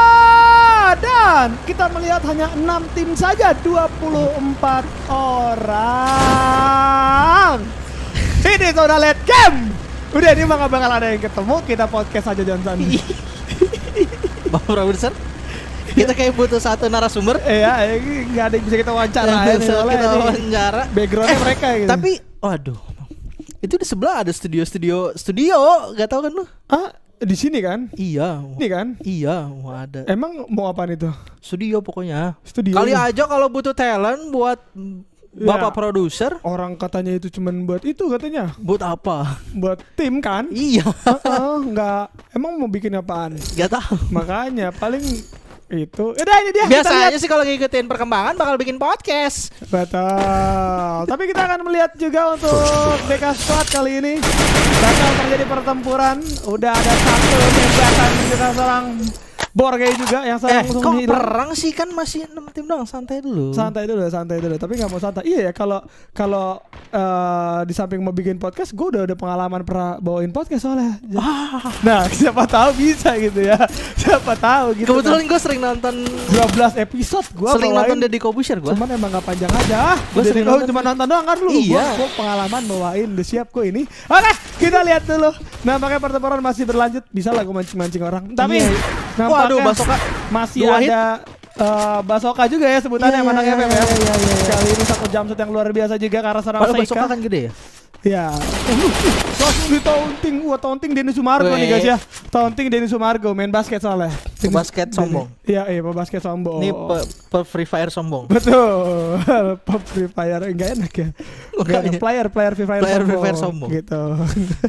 Dan kita melihat hanya 6 tim saja, 24 orang. Ini sudah late game. Udah, ini mah gak bakal ada yang ketemu. Kita podcast aja Johnson. Bapak produser, kita kayak butuh satu narasumber. Iya, gak ada yang bisa kita wawancara. Kita wawancara. Backgroundnya mereka gitu. Tapi, waduh, itu di sebelah ada studio. Gak tau kan lu? Di sini kan? Iya. Ini kan? Iya, ada. Emang mau apaan itu? Studio pokoknya. Studio. Kali aja kalau butuh talent buat Bapak produser. Orang katanya itu cuman buat itu katanya. Buat apa? Buat tim kan? Iya. Enggak. Emang mau bikin apaan? Gak tahu. Makanya paling itu. Udah, ini dia. Biasanya sih kalau ngikutin perkembangan bakal bikin podcast. Betul. Tapi kita akan melihat juga untuk BK Squad kali ini bakal terjadi pertempuran. Udah ada satu tembakan kita seorang Borgay juga yang langsung kok hilang. perang sih, kan masih 6 tim doang, santai dulu. Santai dulu, tapi nggak mau santai. Iya ya, kalau di samping mau bikin podcast, gue udah pengalaman pernah bawain podcast soalnya. Nah, siapa tahu bisa gitu ya. Siapa tahu gitu. Kebetulan gue sering nonton 12 episode gue sering nonton Deddy Kobusher gue. Cuman emang gak panjang aja. Gue sering nonton, cuma nonton doang kan lu. Iya. Gue pengalaman bawain, udah siap gue ini. Oke, kita lihat dulu. Nah, makanya pertempuran masih berlanjut. Bisa lah gue mancing-mancing orang. Tapi waduh, Basoka masih ada Basoka juga ya sebutannya sama anak FM ya. Kali ini satu jam set yang luar biasa juga karena seorang Seika. Basoka kan gede ya? Ya. Langsung ditaunting. Taunting Denny Sumargo nih guys ya. Taunting Denny Sumargo main basket soalnya. Basket sombong. Iya, basket sombong. Ini Free Fire sombong. Betul. Free Fire enggak enak ya. Player Free Fire sombong. Gitu.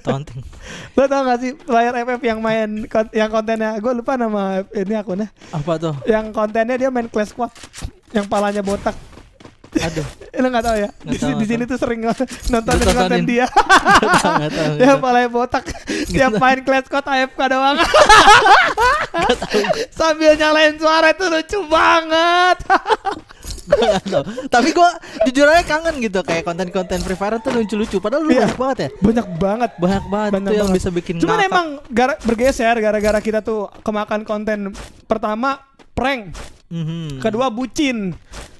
Taunting. Lo tau gak sih player FF yang main yang kontennya, gue lupa nama ini akunnya. Apa tuh? Yang kontennya dia main Clash Squad yang palanya botak. Aduh. Lo gak tau ya? Di sini tuh sering nonton dia. Tahu. Yang palanya botak. Tiap main Clash Squad AFK doang. Sambil nyalain suara itu lucu banget. Tapi gue jujur aja kangen gitu kayak konten-konten Free Fire tuh lucu-lucu. Padahal lu banyak banget ya. Banyak banget Tuh yang bisa bikin Cuman ngakak. emang bergeser gara-gara kita tuh kemakan konten. Pertama prank, kedua bucin.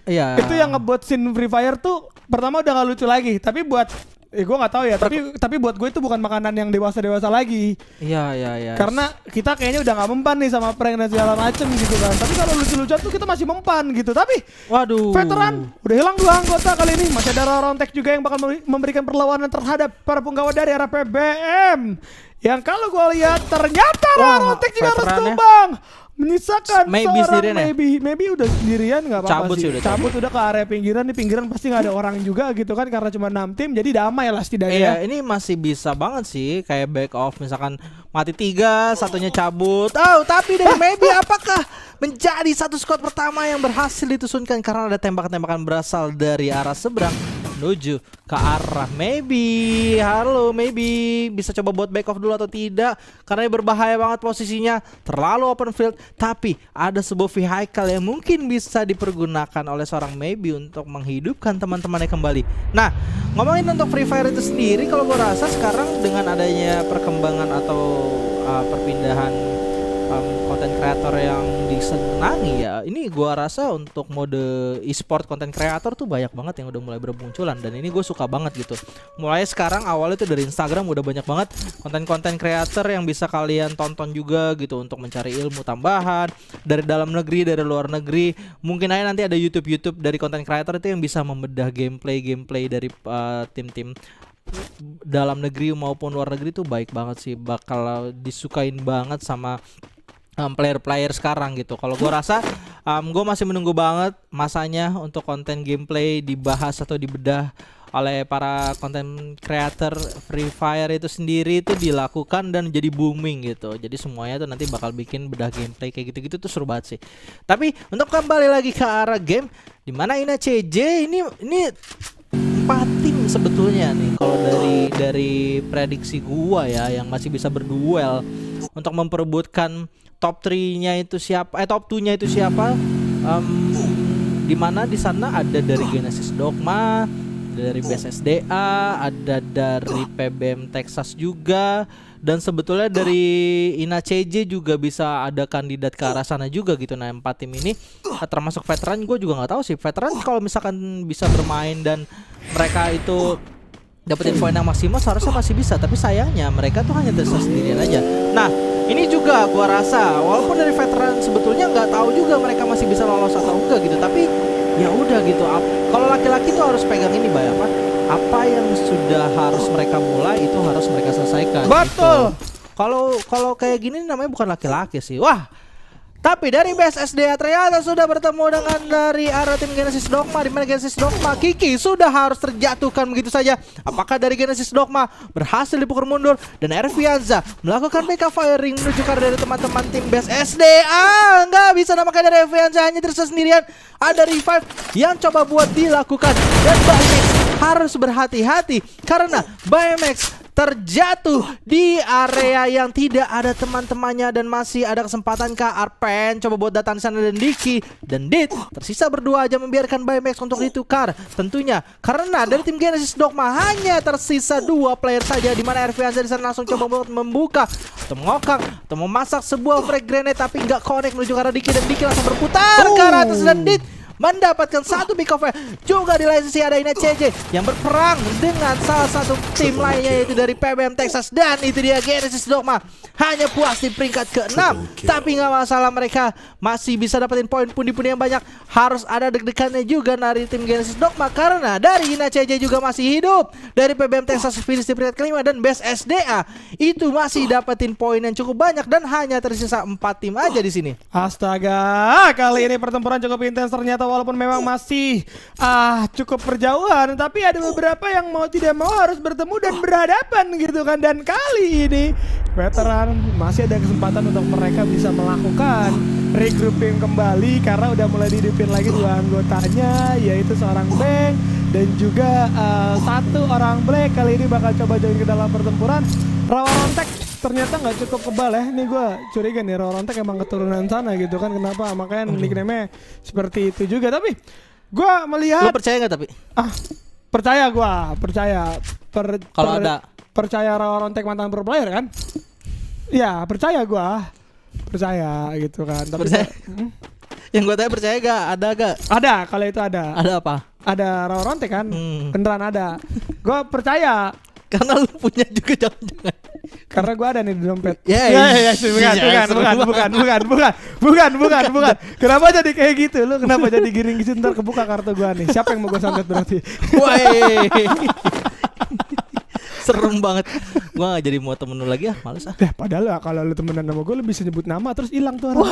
Iya. Itu yang ngebuat scene Free Fire tuh pertama udah gak lucu lagi. Tapi buat gue nggak tahu ya. Tapi buat gue itu bukan makanan yang dewasa lagi. Iya. Karena kita kayaknya udah nggak mempan nih sama prank dan segala macem gitu kan. Tapi kalau lucu-lucuan tuh kita masih mempan gitu. Tapi waduh, veteran udah hilang 2 anggota kali ini. Masih ada Rorontek juga yang bakal memberikan perlawanan terhadap para punggawa dari era PBM. Yang kalau gue lihat ternyata Rorontek juga harus tumbang. Menyisakan Maybe seorang sendirian maybe udah sendirian nggak apa-apa Cabut sih. udah Cabut udah ke area pinggiran. Di pinggiran pasti nggak ada orang juga gitu kan karena cuma 6 tim jadi damai lah setidaknya. Iya, ini masih bisa banget sih kayak back off misalkan mati 3, satunya cabut. Tapi dari maybe apakah menjadi satu squad pertama yang berhasil ditusunkan karena ada tembakan-tembakan berasal dari arah seberang menuju ke arah maybe. Halo maybe, bisa coba buat back off dulu atau tidak karena ini berbahaya banget posisinya, terlalu open field. Tapi ada sebuah vehicle yang mungkin bisa dipergunakan oleh seorang maybe untuk menghidupkan teman-temannya kembali. Nah, ngomongin untuk Free Fire itu sendiri, kalau gue rasa sekarang dengan adanya perkembangan atau perpindahan konten kreator yang disenangi ya, ini gua rasa untuk mode e-sport konten kreator tuh banyak banget yang udah mulai bermunculan dan ini gue suka banget gitu. Mulai sekarang awalnya tuh dari Instagram udah banyak banget konten-konten kreator yang bisa kalian tonton juga gitu untuk mencari ilmu tambahan dari dalam negeri, dari luar negeri. Mungkin aja nanti ada YouTube dari konten kreator itu yang bisa membedah gameplay dari tim-tim dalam negeri maupun luar negeri tuh baik banget sih, bakal disukain banget sama player-player sekarang gitu. Kalau gue rasa gue masih menunggu banget masanya untuk konten gameplay dibahas atau dibedah oleh para konten creator Free Fire itu sendiri itu dilakukan dan jadi booming gitu. Jadi semuanya tuh nanti bakal bikin bedah gameplay kayak gitu-gitu tuh seru banget sih. Tapi untuk kembali lagi ke arah game, dimana Ina CJ ini 4 tim sebetulnya nih kalau dari prediksi gua ya yang masih bisa berduel untuk memperebutkan top 3-nya itu siapa, top 2-nya itu siapa. Di mana di sana ada dari Genesis Dogma, dari BSSDA, ada dari PBM Texas juga, dan sebetulnya dari Ina CJ juga bisa ada kandidat ke arah sana juga gitu. Nah, 4 tim ini termasuk veteran, gue juga nggak tahu sih veteran kalau misalkan bisa bermain dan mereka itu dapetin poin yang maksimal seharusnya masih bisa, tapi sayangnya mereka tuh hanya tersisa sendirian aja. Nah, ini juga gua rasa walaupun dari veteran sebetulnya nggak tahu juga mereka masih bisa lolos atau enggak gitu, tapi ya udah gitu. Kalau laki-laki tuh harus pegang ini apa yang sudah harus mereka mulai itu harus mereka selesaikan. Betul. Gitu. Kalau kayak gini namanya bukan laki-laki sih. Wah. Tapi dari BSSDA ternyata sudah bertemu dengan dari arah tim Genesis Dogma, di mana Genesis Dogma Kiki sudah harus terjatuhkan begitu saja. Apakah dari Genesis Dogma berhasil dipukul mundur dan Ervianza melakukan backup firing menuju ke arah dari teman-teman tim BSSDA? Nggak bisa nampaknya dari Ervianza hanya tersisa sendirian. Ada revive yang coba buat dilakukan dan Baymax harus berhati-hati karena Baymax terjatuh di area yang tidak ada teman-temannya dan masih ada kesempatan Arpen coba buat datang sana dan Diki dan Dit tersisa berdua aja membiarkan Baymax untuk ditukar tentunya karena dari tim Genesis Dogma hanya tersisa 2 player saja, di mana Ervianza di sana langsung coba buat membuka atau mengokang atau memasak sebuah frag grenade tapi nggak connect menuju ke arah Diki dan Diki langsung berputar ke arah atas dan Dit mendapatkan satu pick off. Juga di lain sisi ada Ina CJ yang berperang dengan salah satu tim lainnya yaitu dari PBM Texas, dan itu dia Genesis Dogma hanya puas di peringkat ke-6. Tapi nggak masalah, mereka masih bisa dapetin poin pundi-pundi yang banyak. Harus ada deg-degannya juga dari tim Genesis Dogma karena dari Ina CJ juga masih hidup, dari PBM Texas finish di peringkat ke-5, dan Best SDA itu masih dapetin poin yang cukup banyak dan hanya tersisa 4 tim aja di sini. Astaga, kali ini pertempuran cukup intens ternyata. Walaupun memang masih cukup berjauhan, tapi ada beberapa yang mau tidak mau harus bertemu dan berhadapan gitu kan. Dan kali ini veteran masih ada kesempatan untuk mereka bisa melakukan regrouping kembali karena udah mulai dihidupin lagi 2 anggotanya, yaitu seorang Bang dan juga 1 orang Black. Kali ini bakal coba join ke dalam pertempuran. Rawarontek ternyata nggak cukup kebal ya. Ini gue curiga nih, Rawarontek emang keturunan sana gitu kan. Kenapa? Makanya nickname-nya seperti itu juga. Tapi Gua melihat. Lu percaya nggak tapi? Percaya gua, percaya. Kalau ada. Percaya Rawa Rontek mantan pro player kan? Iya, percaya gua. Percaya gitu kan. Tapi Percaya? Yang gue tanya percaya gak? Ada gak? Ada, kalau itu ada. Ada apa? Ada Rawa Rontek kan? Beneran ada. Gua percaya. Karena lu punya juga jangan-jangan. Karena gua ada nih di dompet. Bukan. Kenapa jadi kayak gitu? Lu kenapa jadi giring gitu? Ntar kebuka kartu gua nih. Siapa yang mau gua santet berarti? Woi. Serem banget. Gua gak jadi mau temen lu lagi males ah. Padahal kalau lu temenan sama gua lu bisa nyebut nama terus hilang tuh orang.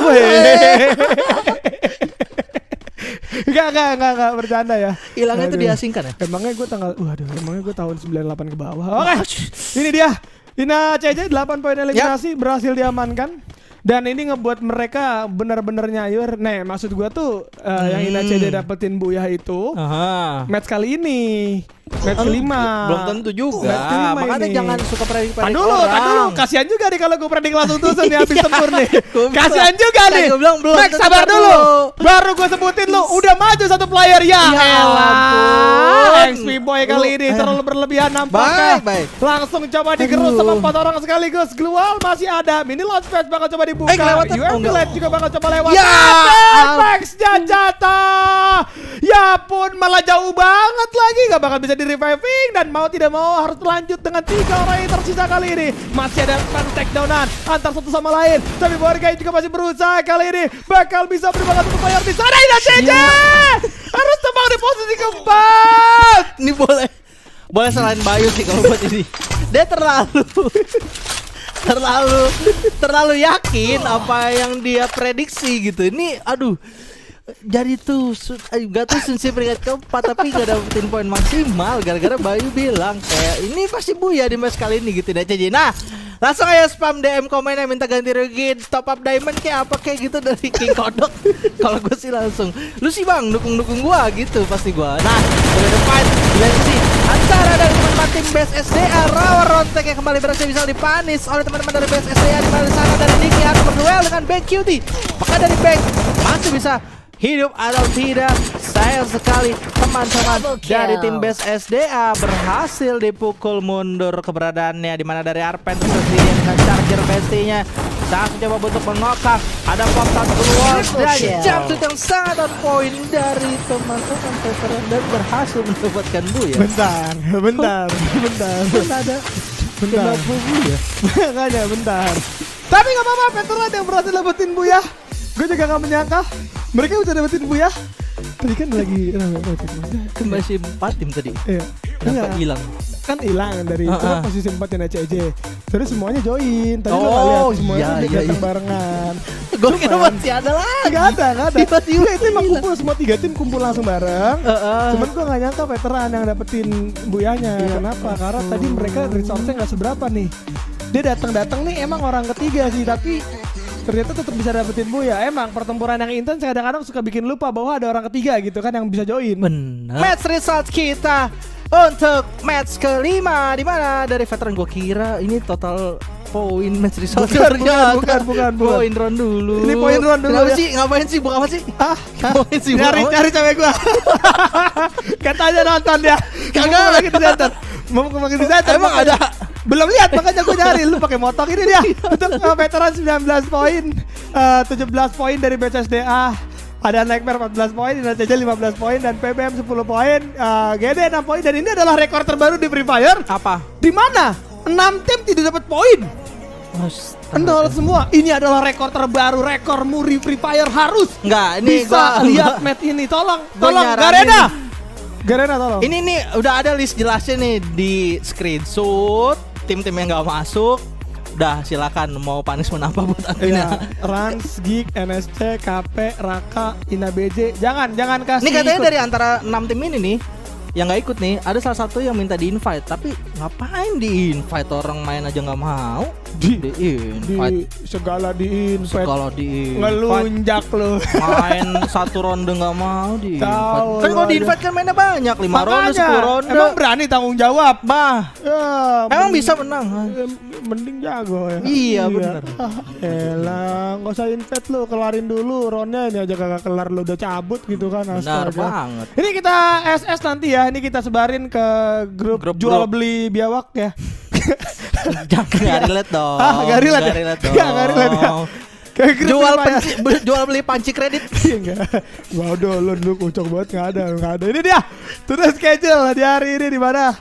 Enggak bercanda ya. Hilangnya tuh diasingkan ya? Emangnya gue tahun 98 ke bawah. Oke. Ini dia. Ina CJ 8 poin eliminasi berhasil diamankan. Dan ini ngebuat mereka benar-benar nyayur. Nih, maksud gua tuh yang Ina CJ dapetin Buyah itu match kali ini. Match kelima. Belum tentu juga. Makanya ini. Jangan suka predik Kan orang. dulu. Kasihan juga nih kalau gue predik langsung tusun nih habis tempur nih. Kasihan juga nih. Belum. Max sabar dulu. Baru gue sebutin lu udah maju satu player ya. Elah. XP Boy kali ini terlalu berlebihan nampaknya. Baik. Langsung coba digerus sama 4 orang sekaligus. Glual masih ada. Mini launch pad bakal coba dibuka. UMP Light juga bakal coba lewat. Max Janjata. Ya pun malah jauh banget lagi. Gak bakal bisa di reviving dan mau tidak mau harus lanjut dengan 3 orang yang tersisa kali ini. Masih ada takedownan antar satu sama lain. Tapi Borgai juga masih berusaha kali ini. Bakal bisa berbakat untuk player di sana. Ina CJ harus tembak di posisi keempat. Ini boleh selain Bayu sih kalau buat ini. Dia terlalu yakin apa yang dia prediksi gitu. Ini aduh. Jadi tuh gak tuh Sunsi peringkat keempat tapi gak dapetin poin maksimal gara-gara Bayu bilang kayak ini pasti Buya di match kali ini gitu deh CJ. Nah langsung aja spam DM komennya minta ganti rugi top up diamond kayak apa kayak gitu dari King Kodok. Kalau gue sih langsung lu sih bang dukung gua gitu pasti gua. Nah udah ada fight sih antara dari teman tim base SDA Rawa Rontek yang kembali berhasil bisa dipanis oleh teman-teman dari base SDA di mana sana dari Diki harus berduel dengan Bank Cutie. Maka dari Bank masih bisa hidup atau tidak. Sayang sekali teman-teman dari tim base SDA berhasil dipukul mundur keberadaannya, di mana dari Arpen tersedia dengan charger bestinya saat mencoba untuk mengokang. Ada pop-up keluar dan jumpsuit yang sangat on point dari teman-teman veteran dan berhasil mendapatkan Buya. Bentar. Kenapa Buya? Makanya bentar. Tapi gak apa-apa, veteran yang berhasil dapetin Buya. Gue juga gak menyangka mereka udah dapetin Buya. Tadi kan lagi kan masih 4 tim tadi. Iya. Kenapa hilang? Kan hilang dari itu kan posisi 4 yang CJ. Terus semuanya join. Tadi lo gak lihat semuanya datang barengan. Gue kira masih ada lagi. Gak ada. Tiba-tiba itu emang kumpul semua 3 tim kumpul langsung bareng. Cuman gue gak nyangka veteran yang dapetin Buyanya. Kenapa? Karena tadi mereka resource-nya gak seberapa nih. Dia datang nih emang orang ketiga sih, tapi ternyata tetap bisa dapetin Buya. Emang pertempuran yang intens kadang-kadang suka bikin lupa bahwa ada orang ketiga gitu kan yang bisa join. Benar. Match result kita untuk match kelima, di mana dari veteran gue kira ini total poin match result. Bukan. Poin round dulu. Ini poin round dulu. Kenapa ya? sih? Ngapain sih? Bukan apa sih? Ngapain sih? Cari cewek gue. Katanya nonton dia. Kagak lagi di center. Mau ke di center. Emang ada. Belum lihat makanya gue nyari. Lu pakai motor ini dia. Untuk veteran 19 poin, 17 poin dari BCSDA. Ada Nightmare 14 poin, CJ 15 poin dan PBM 10 poin, GD 6 poin, dan ini adalah rekor terbaru di Free Fire. Apa? Di mana 6 tim tidak dapat poin. Nol semua. Ini adalah rekor terbaru, rekor muri Free Fire harus. Enggak, ini bisa lihat match ini. Tolong Garena tolong. Ini nih udah ada list jelasnya nih di screenshot tim-tim yang nggak masuk. Udah silakan mau punishment apa buat Ina. Rans, Geek, NSC, KP, Raka, Ina BJ. Jangan kasih. Ini katanya ikut. dari antara 6 tim ini nih yang nggak ikut nih, ada salah satu yang minta di invite tapi Ngapain di invite, orang main aja nggak mau. Di invite. Segala di invite. Segala di ngelunjak lu. Main satu ronde nggak mau di invite. Kan kalau di invite kan mainnya banyak, 5 ronde, 10 ronde. Emang berani tanggung jawab? Ya, emang bisa menang. Mending jago ya. Iya benar. Elah, nggak usah invite lu, kelarin dulu ronnya, ini aja kagak kelar lu udah cabut gitu kan. Benar banget. Ini kita SS nanti ya, ini kita sebarin ke grup jual beli biawak ya. Jangan gak relate dong. Gak relate dong. Gak relate ya. Jual beli panci kredit. Enggak. Waduh, lu dulu kocok banget, nggak ada. Ini dia. Today schedule di hari ini di mana?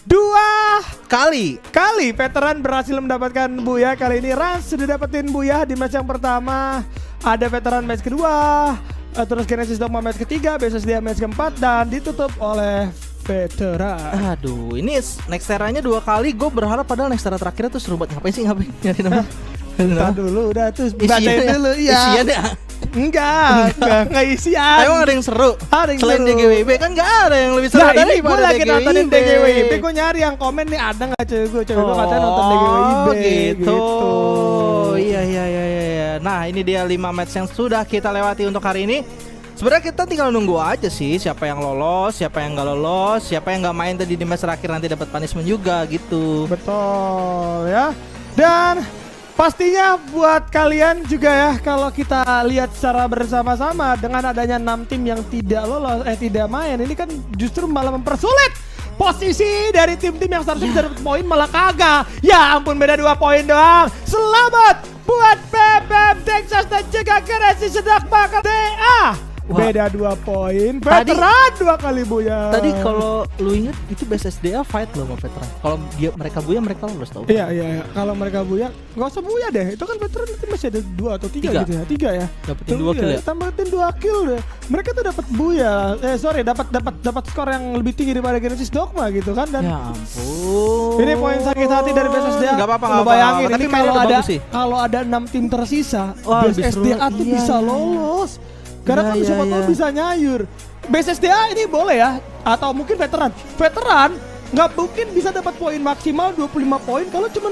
2 kali veteran berhasil mendapatkan Booyah. Kali ini Rans sudah dapetin Booyah di match yang pertama. Ada veteran match kedua, terus Genesis Dogma match ketiga, besok dia match keempat, dan ditutup oleh veteran. Aduh, ini Nexteranya 2 kali. Gue berharap padahal Nextera terakhirnya tuh seru banget. Ngapain nyari nama? Entar dulu, udah tuh bacain dulu ya. Isian ya? Enggak isian. Emang ada yang seru? Selain DGWB kan gak ada yang lebih seru dari ini. Gue lagi nontonin DGWB, gue nyari yang komen nih, ada gak cewek gue katanya nonton DGWB gitu. Iya. Nah ini dia 5 match yang sudah kita lewati untuk hari ini. Sebenarnya kita tinggal nunggu aja sih siapa yang lolos, siapa yang nggak lolos, siapa yang nggak main tadi di match terakhir nanti dapat punishment juga gitu. Betul ya. Dan pastinya buat kalian juga ya, kalau kita lihat secara bersama-sama dengan adanya 6 tim yang tidak lolos, tidak main, ini kan justru malah mempersulit posisi dari tim-tim yang seharusnya bisa dapat poin malah kagak. Ya ampun, beda 2 poin doang. Selamat buat PPM Texas dan juga Genesis Dogma DA. Beda 2 poin. Veteran 2 kali Booyah. Tadi kalau lu inget itu best SDA fight loh sama veteran. Kalau mereka Booyah mereka lolos tau. Iya. Kalau mereka Booyah nggak usah Booyah deh. Itu kan veteran itu masih ada 2 atau 3 gitu ya. 3 ya. Dapetin 2 kill ya. Tambahin 2 kill deh. Mereka tuh dapat Booyah. Dapat skor yang lebih tinggi daripada Genesis Dogma gitu kan. Dan ya ampun. Ini poin sakit hati dari best SDA. Gak apa-apa. Bayangin ini kalau ada 6 tim tersisa, best SDA tuh bisa lolos. Karena kan siapa tahu bisa nyayur. BSSDA ini boleh ya, atau mungkin veteran nggak mungkin bisa dapat poin maksimal 25 poin kalau cuma